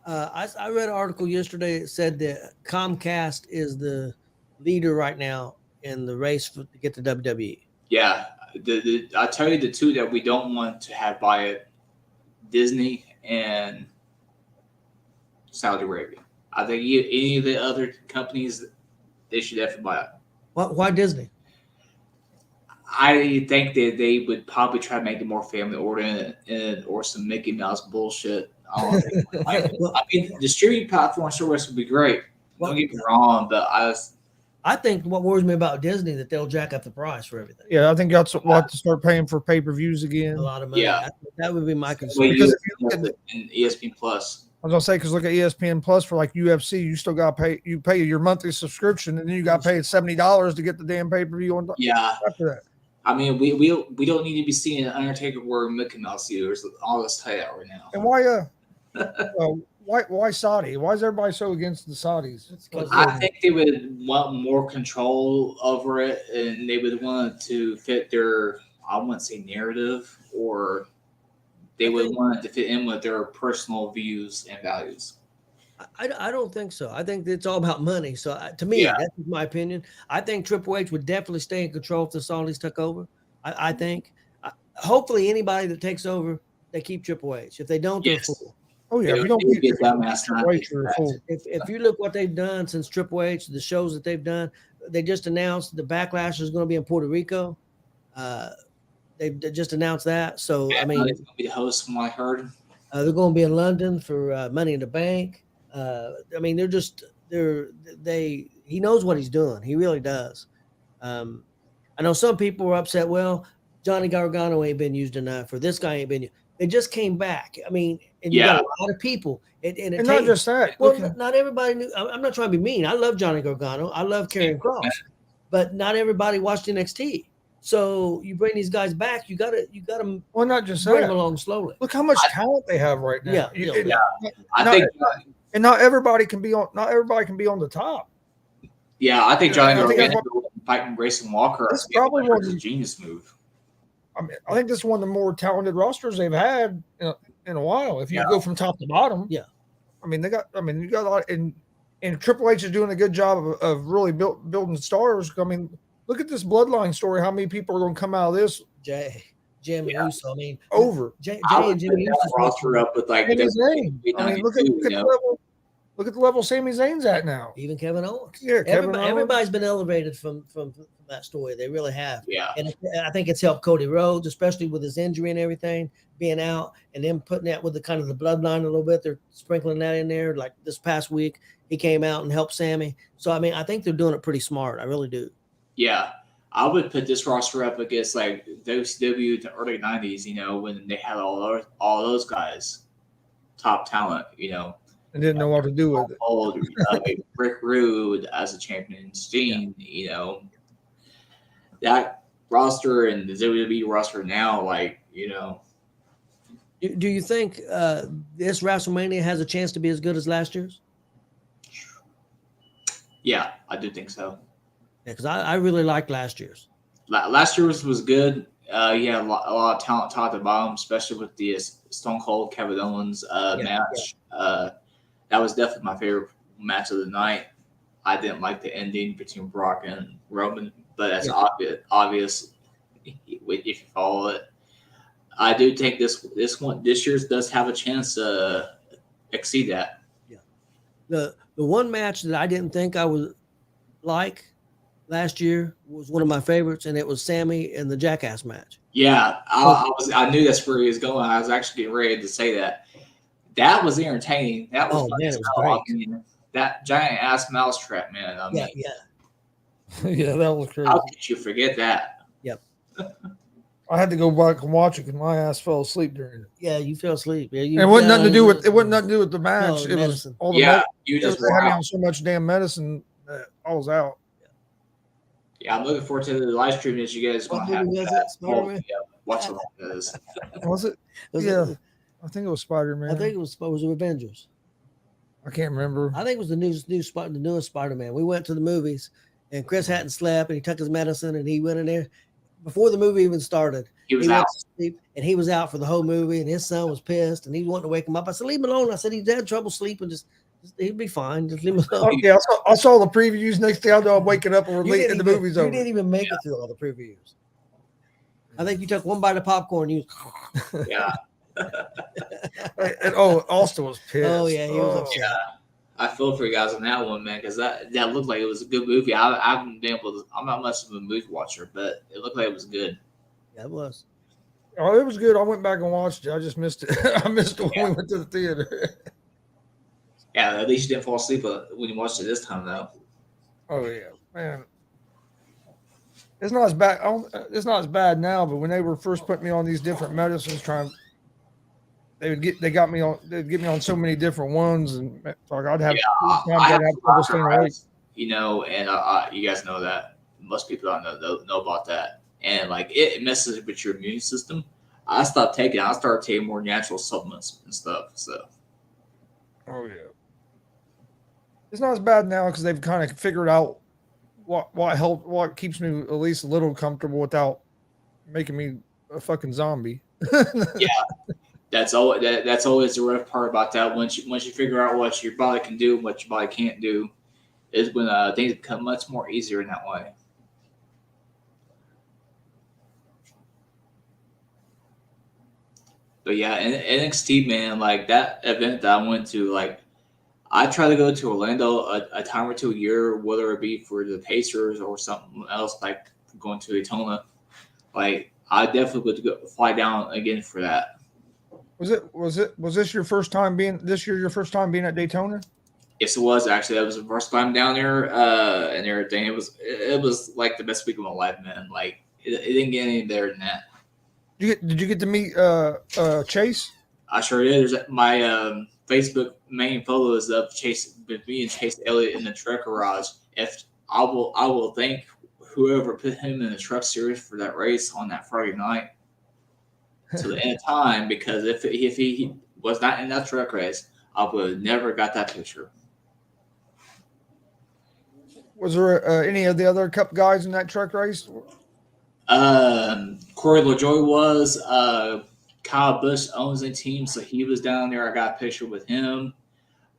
I read an article yesterday that said that Comcast is the leader right now in the race to get to WWE.
Yeah, I tell you the two that we don't want to have buy it: Disney and Saudi Arabia. I think any of the other companies, they should definitely buy it.
Why Disney?
I think that they would probably try to make it more family oriented or some Mickey Mouse bullshit. I mean, the streaming platform service would be great. Don't get me wrong, but
I think what worries me about Disney that they'll jack up the price for everything.
Yeah, I think that's we'll have to start paying for pay-per-views again.
A lot of money.
Yeah,
that would be my concern.
Because if you look at
ESPN Plus.
I was gonna say because look at ESPN Plus for like UFC, you still got to pay. You pay your monthly subscription, and then you got to pay $70 to get the damn pay-per-view on.
Yeah.
After that.
I mean, we don't need to be seeing an Undertaker wearing Mickey Mouse ears. All this tight out right now.
And why Saudi? Why is everybody so against the Saudis?
I think they would want more control over it, and they would want to fit their, I wouldn't say narrative, or they would want it to fit in with their personal views and values.
I don't think so. I think it's all about money. So to me, that's my opinion. I think Triple H would definitely stay in control if the Saudis took over. I think. Hopefully, anybody that takes over, they keep Triple H. If they don't, they're full.
Oh yeah, if you don't
get Triple
H, you're full.
If you look what they've done since Triple H, the shows that they've done, they just announced the Backlash is going to be in Puerto Rico. They just announced that. So I mean,
it's going to be the host from what I heard.
They're going to be in London for Money in the Bank. I mean, he knows what he's doing. He really does. I know some people were upset. Well, Johnny Gargano ain't been used enough, or this guy ain't been used. They just came back. I mean, and you got a lot of people. And
not just that.
Well, not everybody knew. I'm not trying to be mean. I love Johnny Gargano. I love Karrion Kross. But not everybody watched NXT. So you bring these guys back, you gotta
well, not just
bring
that.
them along slowly.
Look how much talent they have right now.
I think
everybody can be on the top.
Yeah, I think Johnny Gargano fighting Grayson Walker.
That's probably one
a genius move.
I mean, I think this is one of the more talented rosters they've had in a while. If you go from top to bottom,
yeah.
I mean, you got a lot, and Triple H is doing a good job of really building stars. I mean, look at this bloodline story. How many people are going to come out of this?
Jim Uso. I mean,
over.
Jay and Jim Uso
roster up with like
Sami Zayn. I mean, look at the level. Look at the level Sami Zayn's at now.
Even Kevin Owens.
Yeah,
everybody's been elevated from that story. They really have.
Yeah.
And I think it's helped Cody Rhodes, especially with his injury and everything, being out, and then putting that with the kind of the bloodline a little bit. They're sprinkling that in there. Like this past week, he came out and helped Sammy. So, I mean, I think they're doing it pretty smart. I really do.
Yeah. I would put this roster up against like WCW in the early 90s, when they had all those guys, top talent,
and didn't know what to do with it.
Old Rick Rude as a champion, Steen, that roster and the WWE roster now,
Do you think this WrestleMania has a chance to be as good as last year's?
Yeah, I do think so.
Yeah, because I really liked last year's.
Last year's was good. You had a lot of talent top to bottom, especially with the Stone Cold Kevin Owens match. Yeah. That was definitely my favorite match of the night. I didn't like the ending between Brock and Roman, but that's obvious if you follow it. I do think this year's does have a chance to exceed that.
Yeah. The one match that I didn't think I would like last year was one of my favorites, and it was Sammy and the Jackass match.
Yeah, I knew that's where he was going. I was actually getting ready to say that. That was entertaining. That was
man, it was great.
I mean, that giant ass mousetrap, man. I mean,
yeah, that was crazy.
How could you forget that?
Yep.
I had to go back and watch it because my ass fell asleep during it.
Yeah, you fell asleep. Yeah,
it wasn't nothing to do with the match.
No,
it
medicine.
Was all the
you just
had me on so much damn medicine that I was out.
Yeah, I'm looking forward to the live stream that you guys going to have. Watch what it is.
Was it? I think it was Spider-Man.
I think it was Avengers.
I can't remember.
I think it was the newest Spider-Man. We went to the movies, and Chris hadn't slept, and he took his medicine, and he went in there before the movie even started.
He was out.
Went to sleep, and he was out for the whole movie, and his son was pissed, and he wanted to wake him up. I said, "Leave him alone." I said, "He's had trouble sleeping. Just he'd be fine. Just leave him alone."
Yeah, I saw the previews. Next day, I know I'm waking up and we're late, and the movie's over.
You didn't even make it through all the previews. I think you took one bite of popcorn.
Yeah.
And Austin was pissed.
Oh yeah, he was upset.
Yeah. I feel for you guys on that one, man, because that looked like it was a good movie. I haven't been able to. I'm not much of a movie watcher, but it looked like it was good.
Yeah, it was.
Oh, it was good. I went back and watched it. I just missed it. I missed it when we went to the theater.
Yeah, at least you didn't fall asleep when you watched it this time, though.
Oh yeah, man. It's not as bad. It's not as bad now, but when they were first putting me on these different medicines, they'd get me on so many different ones, and like I'd have trouble staying awake.
And you guys know that. Most people don't know about that, and like it messes with your immune system. I stopped taking. I started taking more natural supplements and stuff. So.
Oh yeah. It's not as bad now because they've kind of figured out what keeps me at least a little comfortable without making me a fucking zombie.
Yeah, that's always the rough part about that. Once you figure out what your body can do and what your body can't do, is when things become much more easier in that way. But yeah, NXT, man, like that event that I went to, like. I try to go to Orlando a time or two a year, whether it be for the Pacers or something else, like going to Daytona. Like I definitely would fly down again for that.
Was this your first time being your first time being at Daytona?
Yes, it was actually. That was the first time down there and everything. It was like the best week of my life, man. Like it didn't get any better than that.
Did you get to meet Chase?
I sure did. There's my Facebook main photo is of me and Chase Elliott in the truck garage. If I will thank whoever put him in the truck series for that race on that Friday night to the end of time, because if he was not in that truck race, I would have never got that picture.
Was there any of the other Cup guys in that truck race?
Corey LaJoy was. Kyle Busch owns the team, so he was down there. I got a picture with him.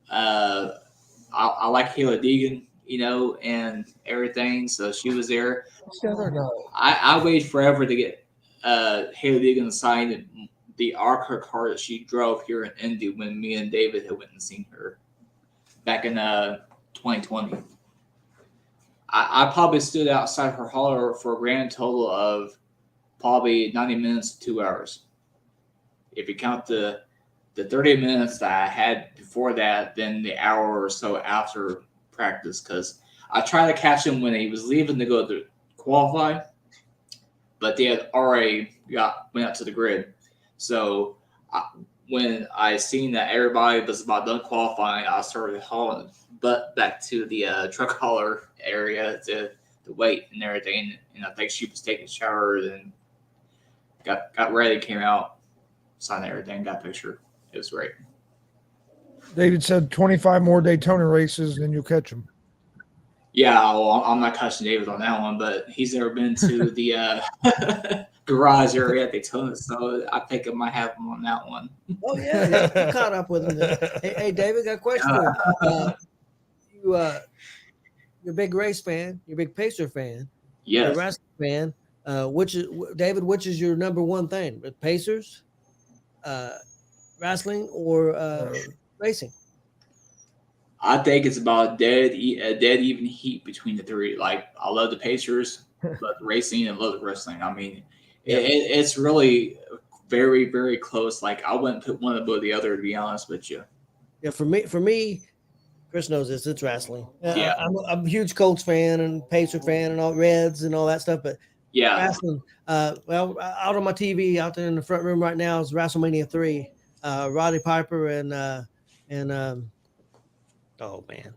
I like Hailie Deegan, and everything. So she was there.
What's the other guy?
I waited forever to get Hailie Deegan to sign the ARCA car that she drove here in Indy when me and David had went and seen her back in 2020. I probably stood outside her hauler for a grand total of probably 90 minutes to 2 hours. If you count the 30 minutes that I had before that, then the hour or so after practice, because I tried to catch him when he was leaving to go to qualify, but they had already went out to the grid. So when I seen that everybody was about done qualifying, I started hauling butt back to the truck hauler area to wait and everything. And I think she was taking a shower, and got ready, came out, signed everything, got a picture. It was great.
David said 25 more Daytona races and you'll catch him.
Yeah, well, I'm not catching David on that one, but he's never been to the garage area at Daytona, so I think I might have him on that one.
Oh yeah, you caught up with him. Hey, David, got a question for you. You're a big race fan. You're a big Pacer fan.
Yes.
You're a wrestling fan. Which is your number one thing? Pacers, wrestling, or racing?
I think it's about a dead even heat between the three. Like, I love the Pacers, but racing and love the wrestling. I mean, it's really very, very close. Like, I wouldn't put one above the other, to be honest with you.
Yeah, for me, Chris knows this. It's wrestling.
Yeah.
I'm a huge Colts fan and Pacer fan and all Reds and all that stuff. But
yeah,
wrestling. Well, out on my TV out there in the front room right now is WrestleMania 3. Roddy Piper and oh man,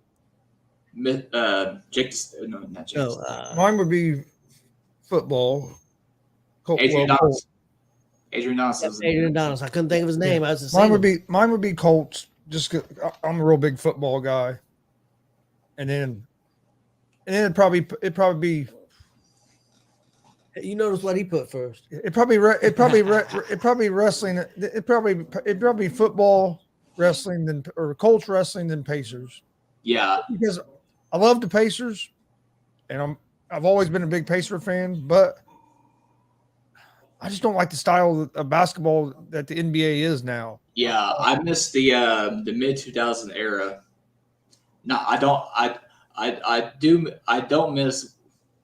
Jake. No, not Jake.
Mine would be football.
Adrian Donis. Adrian Donis.
Adrian Donis. I couldn't think of his name. I was
mine would be Colts. Just 'cause I'm a real big football guy, and then it'd probably be.
You notice what he put first?
It probably wrestling. It probably football, wrestling, or Colts wrestling than Pacers.
Yeah,
because I love the Pacers, and I've always been a big Pacer fan, but I just don't like the style of basketball that the NBA is now.
Yeah, I miss the mid 2000 era. No, I don't. I don't miss.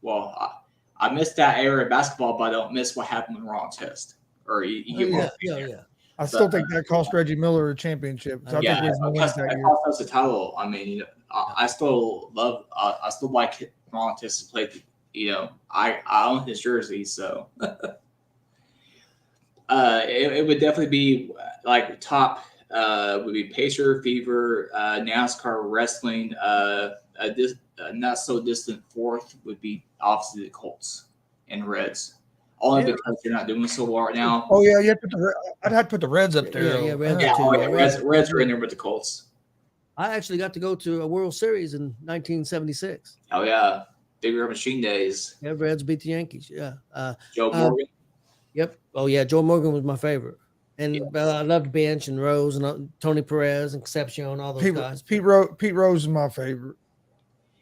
Well, I miss that era of basketball, but I don't miss what happened with Ron Test. Or
yeah.
I still think that cost Reggie Miller a championship. So
yeah, that cost us a title. I mean, I still love. I still like Ron Test to play. I own his jersey, so. It would definitely be like top would be Pacer, Fever, NASCAR, wrestling. Not so distant fourth would be obviously the Colts and Reds. Only because they're not doing so well right now.
Oh yeah, I'd have to put the Reds up there.
Yeah,
Reds are in there with the Colts.
I actually got to go to a World Series in 1976.
Oh yeah, Big Red Machine days.
Yeah, Reds beat the Yankees. Yeah.
Joe Morgan.
Yep. Oh yeah, Joe Morgan was my favorite, and I loved Bench and Rose and Tony Perez and Concepcion, all those guys.
Pete Rose is my favorite.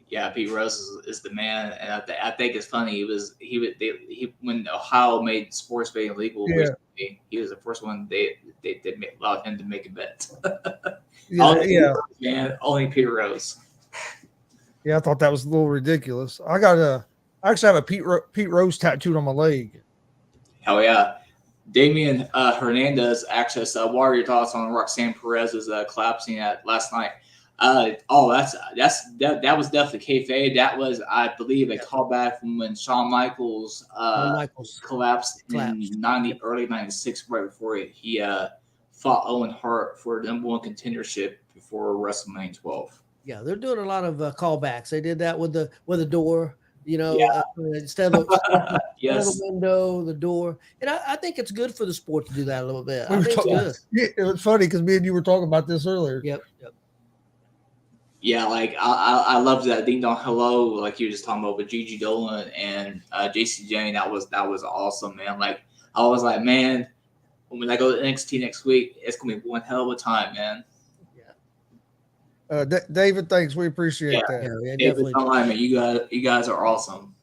Yeah, Pete Rose is the man, and I think it's funny. He when Ohio made sports betting legal, recently, he was the first one they allowed him to make a bet. Only Pete Rose.
Yeah, I thought that was a little ridiculous. I actually have a Pete Rose tattooed on my leg.
Hell yeah. Damian Hernandez actually said, what are your thoughts on Roxanne Perez's collapsing at last night? That was definitely kayfabe. That was, I believe, a callback from when Shawn Michaels collapsed in early 96, right before he fought Owen Hart for the number one contendership before WrestleMania 12.
Yeah, they're doing a lot of callbacks. They did that with the door. Instead of the window, the door. And I think it's good for the sport to do that a little bit. I think it's good.
It was funny because me and you were talking about this earlier.
Yep.
Yeah, like I loved that Ding Dong Hello, like you were just talking about with Gigi Dolan and JC Jane. That was awesome, man. Like I was like, man, when I go to NXT next week, it's gonna be one hell of a time, man.
David, thanks. We
Yeah,
appreciate that.
Yeah,
David,
definitely.
don't lie, man. You guys are awesome.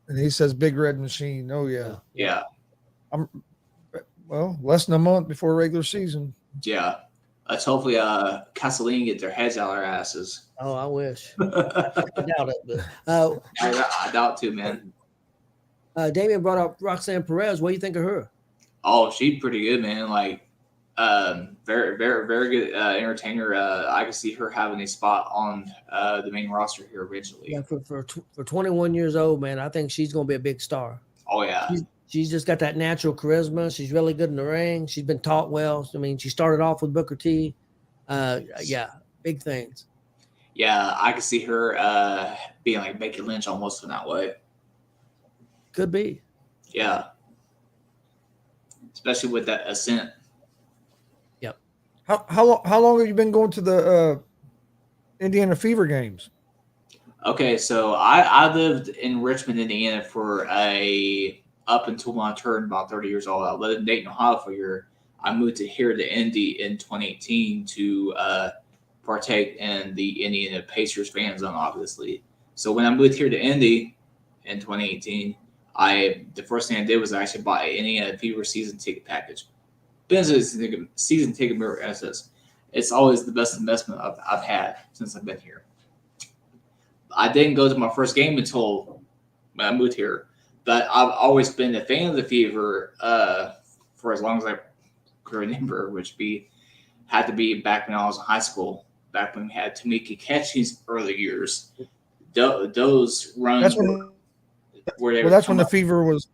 And he says Big Red Machine. Oh yeah.
Yeah,
I'm well, less than a month before regular season.
yeah. Let's hopefully Castellini get their heads out of their asses.
Oh, I wish.
I
I doubt it. But
doubt too, man.
Damian brought up Roxanne Perez. What do you think of her?
Oh, she's pretty good, man. Like, very, very, very good entertainer. I can see her having a spot on the main roster here eventually.
Yeah, for 21 years old, man, I think she's going to be a big star.
Oh yeah,
she's just got that natural charisma. She's really good in the ring. She's been taught well. I mean, she started off with Booker T. Yeah, big things.
Yeah, I can see her being like Becky Lynch almost in that way.
Could be.
Yeah, especially with that Ascent.
Yep.
How long have you been going to the Indiana Fever games?
Okay, so I lived in Richmond, Indiana for up until when I turned about 30 years old. I lived in Dayton, Ohio for a year. I moved to here to Indy in 2018 to partake in the Indiana Pacers fan zone, obviously. So when I moved here to Indy in 2018, the first thing I did was I actually bought an Indiana Fever season ticket package. Business season ticket mirror SS. It's always the best investment I've had since I've been here. I didn't go to my first game until when I moved here, but I've always been a fan of the Fever for as long as I can remember, which had to be back when I was in high school, back when we had Tamika Catchy's early years. Those runs
That's when. That's when the Fever was.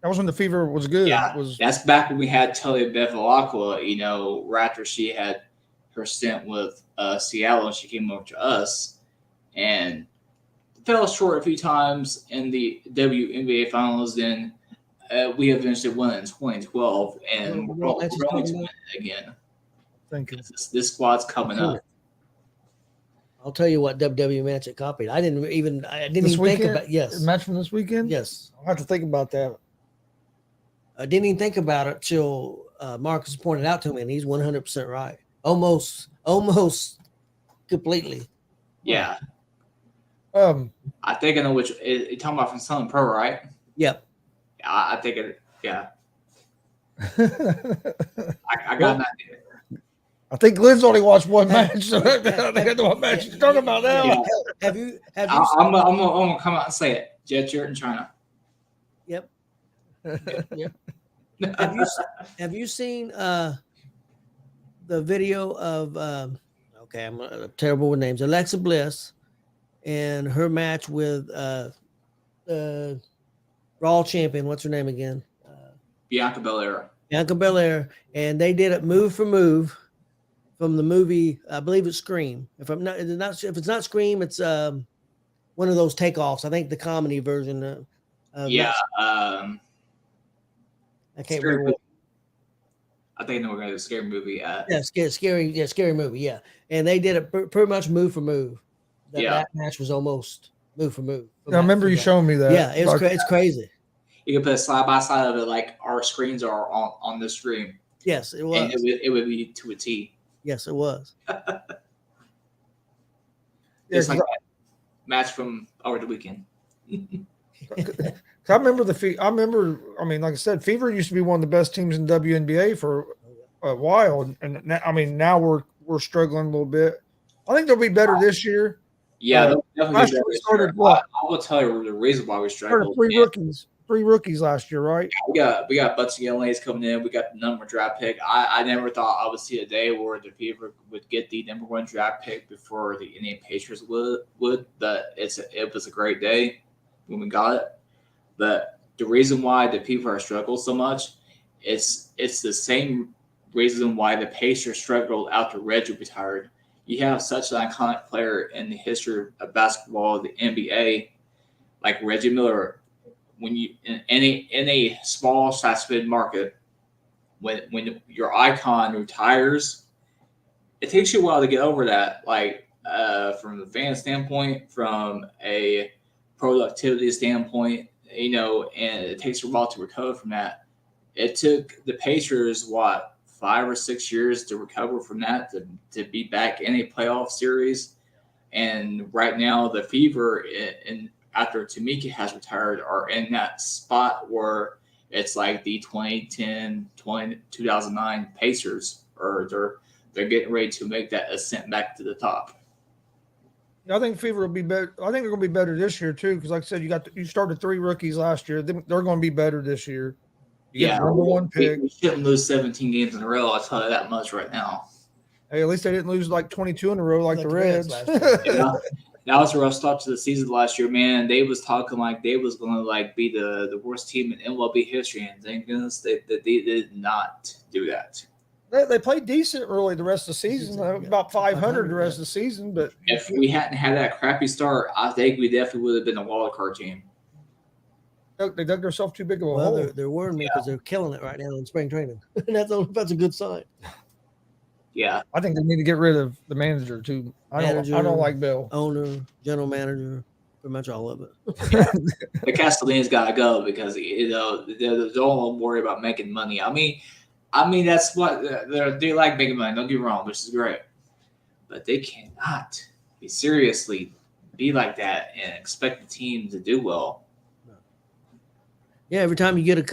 That was when the Fever was good.
Yeah, that's back when we had Telly Bevilacqua, right after she had her stint with Seattle and she came over to us and fell short a few times in the WNBA finals. Then we eventually won in 2012 and we're going to win it again.
Thank you.
This squad's coming up.
I'll tell you what WWE match it copied. I didn't even think about
the match from this weekend.
Yes,
I'll have to think about that.
I didn't even think about it till Marcus pointed out to me, and he's 100% right. Almost completely.
Yeah. I think I know which you're talking about from Southern Pro, right?
Yep.
I think it. Yeah. I got an idea.
I think Glenn's only watched one match. So I think I know what match you're talking about now.
Yeah. Have you?
I'm gonna come out and say it. Jet Shirt in China.
Yep. Yep. Have you seen the video of okay, I'm terrible with names. Alexa Bliss and her match with Raw champion. What's her name again?
Bianca Belair.
Bianca Belair, and they did it move for move from the movie. I believe it's Scream. If it's not Scream, it's one of those takeoffs. I think the comedy version. I can't remember.
I think we're going to do a scary movie.
Scary movie. Yeah, and they did it pretty much move for move. That match was almost move for move.
I remember you showing me that.
Yeah, it's crazy.
You can put a side by side of it, like our screens are on the screen.
Yes, it was.
And it would be to a T.
Yes, it was.
It's like that match from over the weekend.
I remember like I said, Fever used to be one of the best teams in WNBA for a while, and now we're struggling a little bit. I think they'll be better this year.
Yeah,
last year we started what?
I will tell you the reason why we struggled.
Three rookies last year, right?
We got a bunch of young ladies coming in. We got the number 1 draft pick. I never thought I would see a day where the Fever would get the number 1 draft pick before the Indiana Pacers would. But it was a great day when we got it. But the reason why the Fever struggled so much, it's the same reason why the Pacers struggled after Reggie retired. You have such an iconic player in the history of basketball, the NBA, like Reggie Miller. When you in a small / mid market, when your icon retires, it takes you a while to get over that. Like from the fan standpoint, from a productivity standpoint, and it takes a while to recover from that. It took the Pacers 5 or 6 years to recover from that to be back in a playoff series. And right now, the Fever, and after Tamika has retired, are in that spot where it's like the 2009 Pacers, or they're getting ready to make that ascent back to the top.
I think Fever will be better. I think they're going to be better this year too, because like I said, you started 3 rookies last year. They're going to be better this year. You get the number 1 pick.
We shouldn't lose 17 games in a row. I'll tell you that much right now.
Hey, at least they didn't lose like 22 in a row like the Reds.
last year.
Yeah. That was a rough start to the season last year, man. They was talking like they was going to like be the worst team in MLB history, and thank goodness they did not do that.
They played decent early the rest of the season, about 500 the rest of the season. But
if we hadn't had that crappy start, I think we definitely would have been a wild card team.
They dug themselves too big of a
Well,
hole.
they're worrying me because they're killing it right now in spring training. And that's a good sign.
Yeah.
I think they need to get rid of the manager too. I don't like Bill.
Owner, general manager, pretty much all of it.
The Castellane's got to go because they don't worry about making money. I mean that's what they like, making money. Don't get me wrong, which is great, but they cannot seriously be like that and expect the team to do well.
Yeah, every time you get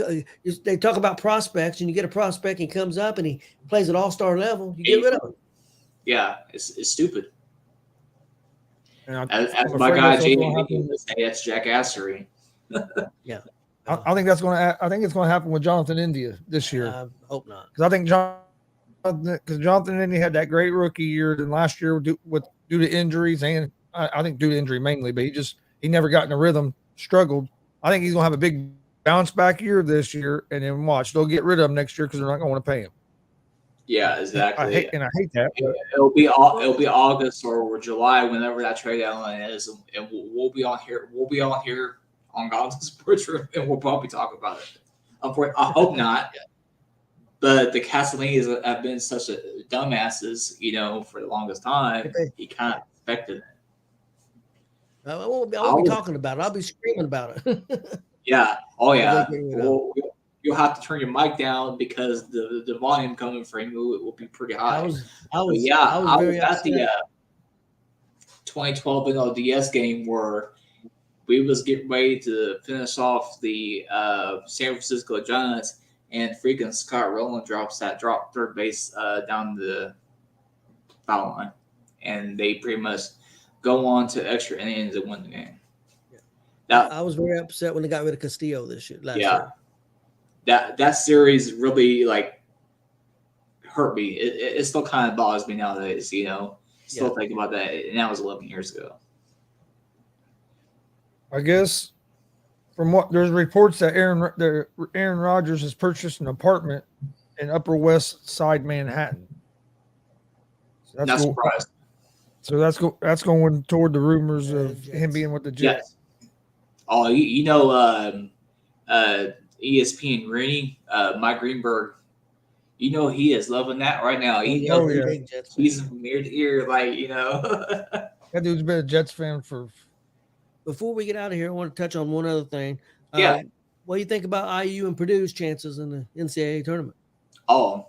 they talk about prospects, and you get a prospect, and he comes up and he plays at all-star level, you get rid of him.
Yeah, it's stupid.
And
as my guy Jamie would say, that's jackassery.
Yeah.
I think it's going to happen with Jonathan India this year.
I hope not,
because I think Jonathan India had that great rookie year. Then last year, due to injuries, and I think due to injury mainly, but he never got in a rhythm, struggled. I think he's going to have a big bounce back year this year, and then watch, they'll get rid of him next year because they're not going to want to pay him.
Yeah, exactly.
I hate that.
It'll be August or July, whenever that trade deadline is, and we'll be on here. We'll be on here on Gonzo'S Sports Room, and we'll probably talk about it. I hope not. But the Castellanes have been such a dumbasses, for the longest time. He kind of expected it.
I won't be talking about it. I'll be screaming about it.
Yeah. Oh yeah. You'll have to turn your mic down because the volume coming from you will be pretty high.
I was
at the 2012 NLDS game where we was getting ready to finish off the San Francisco Giants, and freaking Scott Rowland dropped third base down the foul line, and they pretty much go on to extra innings and win the game.
I was very upset when they got rid of Castillo last year.
That series really hurt me. It still kind of bothers me nowadays. Still thinking about that, and that was 11 years ago.
I guess from what there's reports that Aaron Rodgers has purchased an apartment in Upper West Side Manhattan.
So not surprised.
So that's going toward the rumors of him being with the Jets.
Yes. Oh, ESPN Greeny, Mike Greenberg, he is loving that right now. He's from ear to ear,
That dude's been a Jets fan for.
Before we get out of here, I want to touch on one other thing.
Yeah.
What do you think about IU and Purdue's chances in the NCAA tournament?
Oh,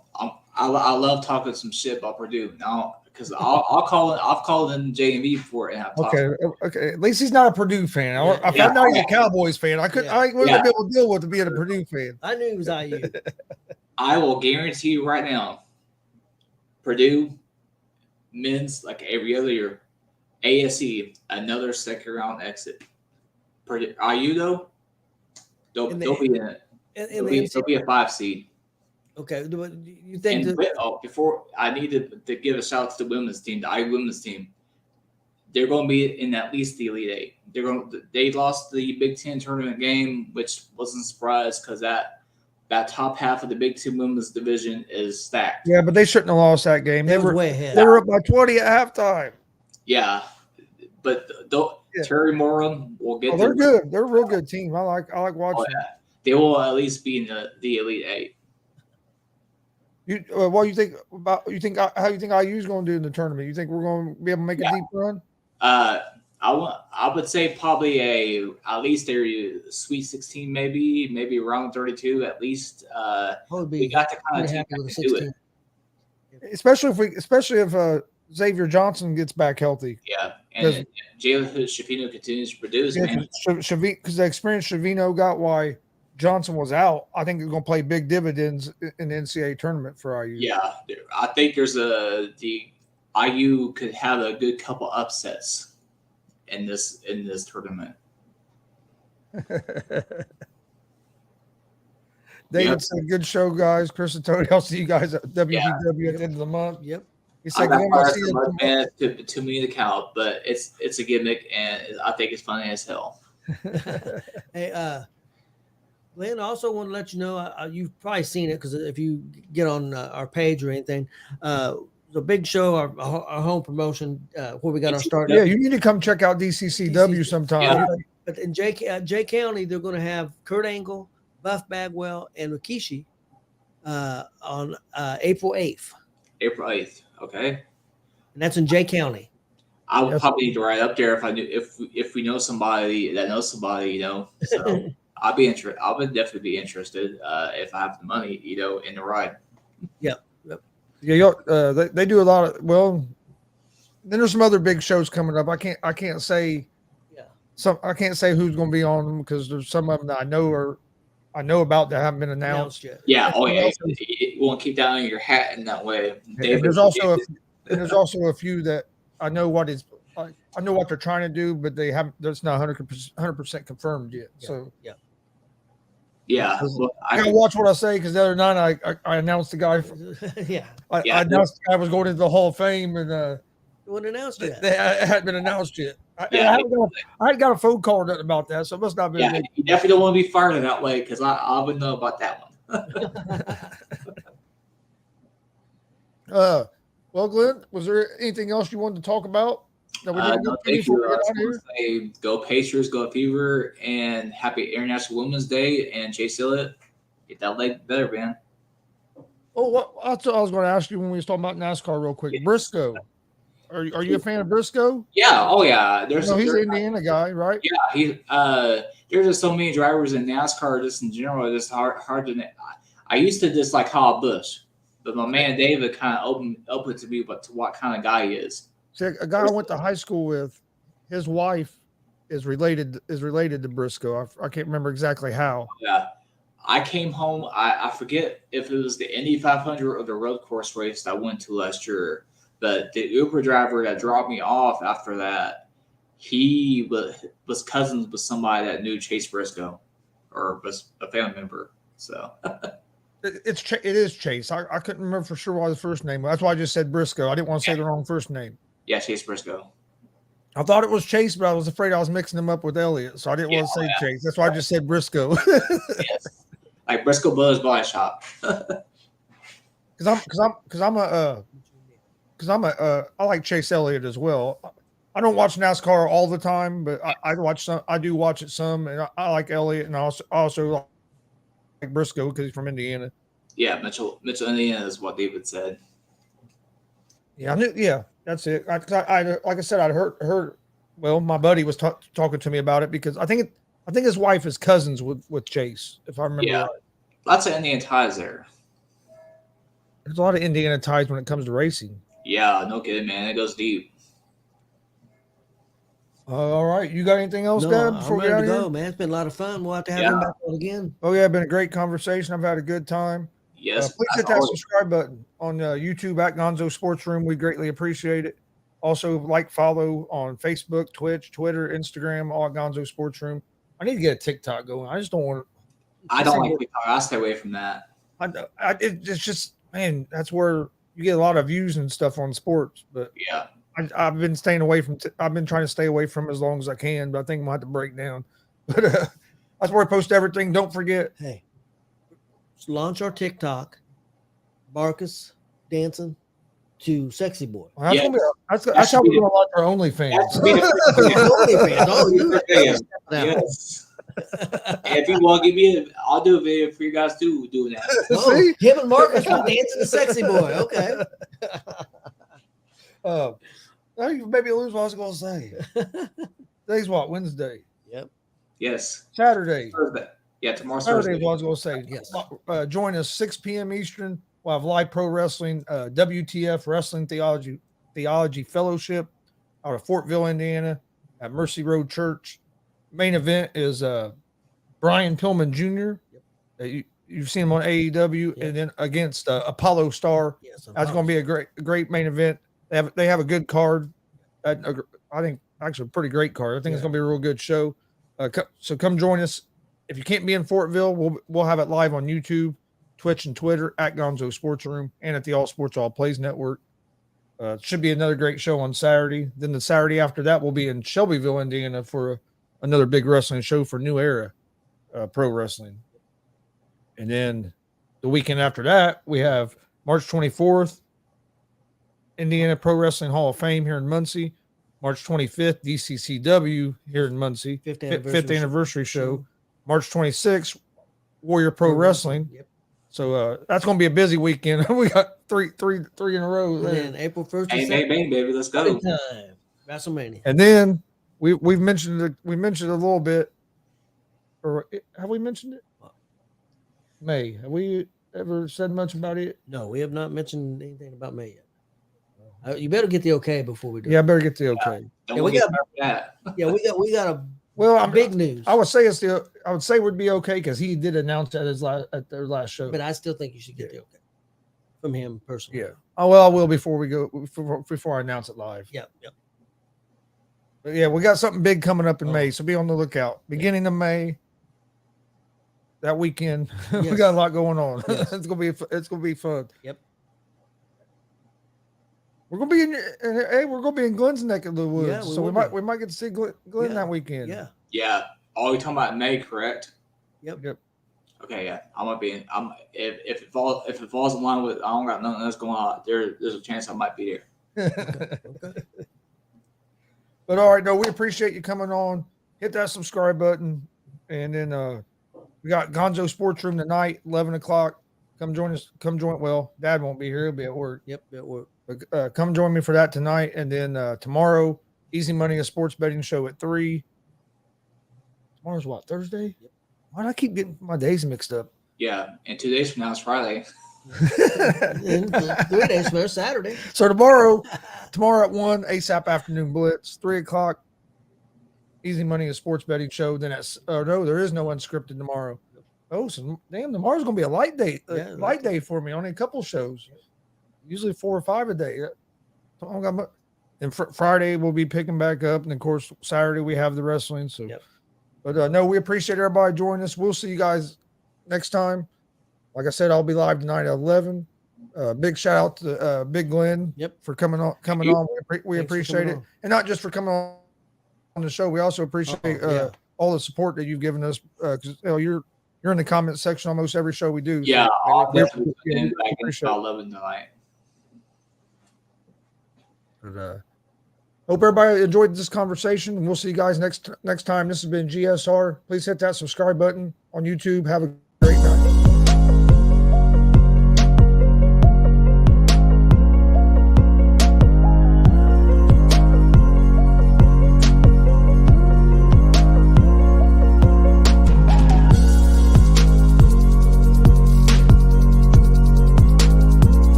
I love talking some shit about Purdue now. Because I've called in JMV before and I've talked.
Okay. At least he's not a Purdue fan. I found out he's a Cowboys fan. I wouldn't be able to deal with being a Purdue fan.
I knew he was IU.
I will guarantee you right now, Purdue men's like every other year, ASE another second round exit. Purdue, IU though, they'll be in it. They'll be a 5 seed.
Okay, do you think
before I need to give a shout out to the women's team, the IU women's team. They're going to be in at least the Elite Eight. They lost the Big Ten tournament game, which wasn't a surprise because that top half of the Big Ten women's division is stacked.
Yeah, but they shouldn't have lost that game. They were
way ahead.
They were up by 20 at halftime.
Yeah, but Terry Moran will get.
They're good. They're a real good team. I like watching.
Oh, yeah. They will at least be in the Elite Eight.
What do you think about? How you think IU's going to do in the tournament? You think we're going to be able to make a deep run?
I would say probably at least a Sweet 16, maybe around 32 at least. We got to kind of team that can do it.
Especially if Xavier Johnson gets back healthy.
Yeah, and Jalen Shavino continues to produce.
Because the experience Shavino got while Johnson was out, I think it's going to play big dividends in the NCAA tournament for IU.
Yeah, I think the IU could have a good couple upsets in this tournament.
David said, "Good show, guys. Chris and Tony, I'll see you guys at WPW at the end of the month."
Yep.
He said,
"To me, the count, but it's a gimmick, and I think it's funny as hell."
Hey, Glenn, I also want to let you know, you've probably seen it because if you get on our page or anything, the big show, our home promotion, where we got our start.
Yeah, you need to come check out DCCW sometime.
Yeah. But in J County, they're going to have Kurt Angle, Buff Bagwell, and Rikishi on April 8th.
April 8th, okay.
And that's in J County.
I would probably need to ride up there if we know somebody that knows somebody, So I'd be interested. I would definitely be interested if I have the money, in the ride.
Yep.
Yeah, they do a lot of then there's some other big shows coming up. I can't say I can't say who's going to be on them because there's some of them that I know about that haven't been announced
yet.
Yeah, you won't keep that on your hat in that way.
And there's also a few that I know what they're trying to do, but they haven't. That's not 100% confirmed yet.
Yeah.
Well, I gotta watch what I say because the other night I announced the guy. I announced the guy was going into the Hall of Fame, and
it wasn't announced yet.
It hadn't been announced yet. I hadn't got a phone call about that, so it must not be.
Yeah, you definitely don't want to be fired in that way because I would know about that
one. Well, Glenn, was there anything else you wanted to talk about?
That we didn't go Pacers, go Fever, and happy International Women's Day, and Chase Elliott, get that leg better, man.
Oh, that's what I was going to ask you when we was talking about NASCAR real quick. Briscoe, are you a fan of Briscoe?
Yeah, oh yeah.
He's an Indiana guy, right?
Yeah, there's just so many drivers in NASCAR just in general. It's hard to. I used to dislike Kyle Busch, but my man David kind of opened to me to what kind of guy he is.
See, a guy I went to high school with, his wife is related to Briscoe. I can't remember exactly how.
Yeah, I came home. I forget if it was the Indy 500 or the road course race that I went to last year. But the Uber driver that dropped me off after that, he was cousins with somebody that knew Chase Briscoe, or was a family member. So
it is Chase. I couldn't remember for sure what his first name was. That's why I just said Briscoe. I didn't want to say the wrong first name.
Yeah, Chase Briscoe.
I thought it was Chase, but I was afraid I was mixing him up with Elliott, so I didn't want to say Chase. That's why I just said Briscoe.
Yes, like Briscoe Brothers Body Shop.
I like Chase Elliott as well. I don't watch NASCAR all the time, but I watch some. I do watch it some, and I like Elliott, and I also like Briscoe because he's from Indiana.
Yeah, Mitchell, Indiana is what David said.
Yeah, I knew. Yeah, that's it. I like I said, I'd heard. Well, my buddy was talking to me about it because I think his wife is cousins with Chase, if I remember right.
Lots of Indiana ties there.
There's a lot of Indiana ties when it comes to racing.
Yeah, no kidding, man. It goes deep.
All right, you got anything else, Dad? Before we
go, man. It's been a lot of fun. We'll have to have him back on again.
Oh yeah, been a great conversation. I've had a good time.
Yes.
Please hit that subscribe button on YouTube at Gonzo'S Sports Room. We greatly appreciate it. Also, follow on Facebook, Twitch, Twitter, Instagram, all at Gonzo'S Sports Room. I need to get a TikTok going. I just don't want to.
I don't like TikTok. I'll stay away from that.
It's just, man, that's where you get a lot of views and stuff on sports. But
yeah,
I've been staying away from. I've been trying to stay away from as long as I can. But I think I'm gonna have to break down. But that's where I post everything. Don't forget.
Hey, let's launch our TikTok. Marcus dancing to Sexy Boy.
Well, that's how we're gonna launch our OnlyFans.
OnlyFans. Oh,
yes. And if you want to give me, I'll do a video for you guys too doing that.
Oh,
See?
him and Marcus were dancing the sexy boy. Okay.
Maybe lose what I was going to say. Today's what? Wednesday.
Yep.
Yes.
Saturday.
Thursday. Yeah, tomorrow's
Saturday is
Thursday.
what I was going to say.
Yes.
Join us 6 p.m. Eastern. We'll have live pro wrestling, WTF Wrestling Theology Fellowship out of Fortville, Indiana, at Mercy Road Church. Main event is Brian Pillman Jr. Yep. You've seen him on AEW,
Yep.
and then against Apollo Star.
Yes,
That's going to be a great main event. They have a good card. I think actually a pretty great card. I think it's going to be a real good show. So come join us. If you can't be in Fortville, we'll have it live on YouTube, Twitch, and Twitter at Gonzo'S Sports Room and at the All Sports All Plays Network. Should be another great show on Saturday. Then the Saturday after that, we'll be in Shelbyville, Indiana for another big wrestling show for New Era Pro Wrestling. And then the weekend after that, we have March 24th, Indiana Pro Wrestling Hall of Fame here in Muncie. March 25th, DCCW here in Muncie. Fifth anniversary show. March 26th, Warrior Pro Wrestling.
Yep.
So that's going to be a busy weekend. We got three in a row.
And then April 1st.
Bang, bang, bang, baby. Let's go.
Time. WrestleMania.
And then we've mentioned it. We mentioned it a little bit. Or have we mentioned it? May. Have we ever said much about it?
No, we have not mentioned anything about May yet. You better get the okay before we do.
Yeah, I better get the okay.
Don't
we
get
got
that.
Yeah, we got a big news.
I would say I would say it would be okay because he did announce at their last show.
But I still think you should get the okay from him personally.
Yeah. Oh well, I will before I announce it live.
Yep.
But yeah, we got something big coming up in May, so be on the lookout. Beginning of May, that weekend, we got a lot going on.
Yes.
It's gonna be fun.
Yep.
We're gonna be we're gonna be in Glen's neck of the woods,
Yeah,
so we might get to see Glen that weekend.
Yeah.
Yeah. Oh, you're talking about May, correct?
Yep.
Okay, yeah. I'm gonna be. If it falls in line with I don't got nothing else going on. There's a chance I might be there.
Okay.
But all right, no, we appreciate you coming on. Hit that subscribe button, and then we got Gonzo Sports Room tonight, 11 o'clock. Come join us. Well, Dad won't be here; he'll be at work.
Yep. At work.
But come join me for that tonight, and then tomorrow, Easy Money, a sports betting show at 3. Tomorrow's what, Thursday?
Yep.
Why do I keep getting my days mixed up?
Yeah, and 2 days from now is Friday.
And 3 days from there, Saturday.
So tomorrow at 1, ASAP Afternoon Blitz, 3 o'clock, Easy Money, a sports betting show. Then no, there is no unscripted tomorrow. Oh, so damn, tomorrow's gonna be a light day, day for me. Only a couple shows, usually 4 or 5 a day. And Friday we'll be picking back up, and of course Saturday we have the wrestling. So, but no, we appreciate everybody joining us. We'll see you guys next time. Like I said, I'll be live tonight at 11. Big shout out to Big Glen for coming on. We appreciate it, and not just for coming on the show. We also appreciate all the support that you've given us because you're in the comment section almost every show we do.
Yeah,
so
I'll definitely be back in 11 tonight.
But, hope everybody enjoyed this conversation, and we'll see you guys next time. This has been G.S.R. Please hit that subscribe button on YouTube. Have a great night.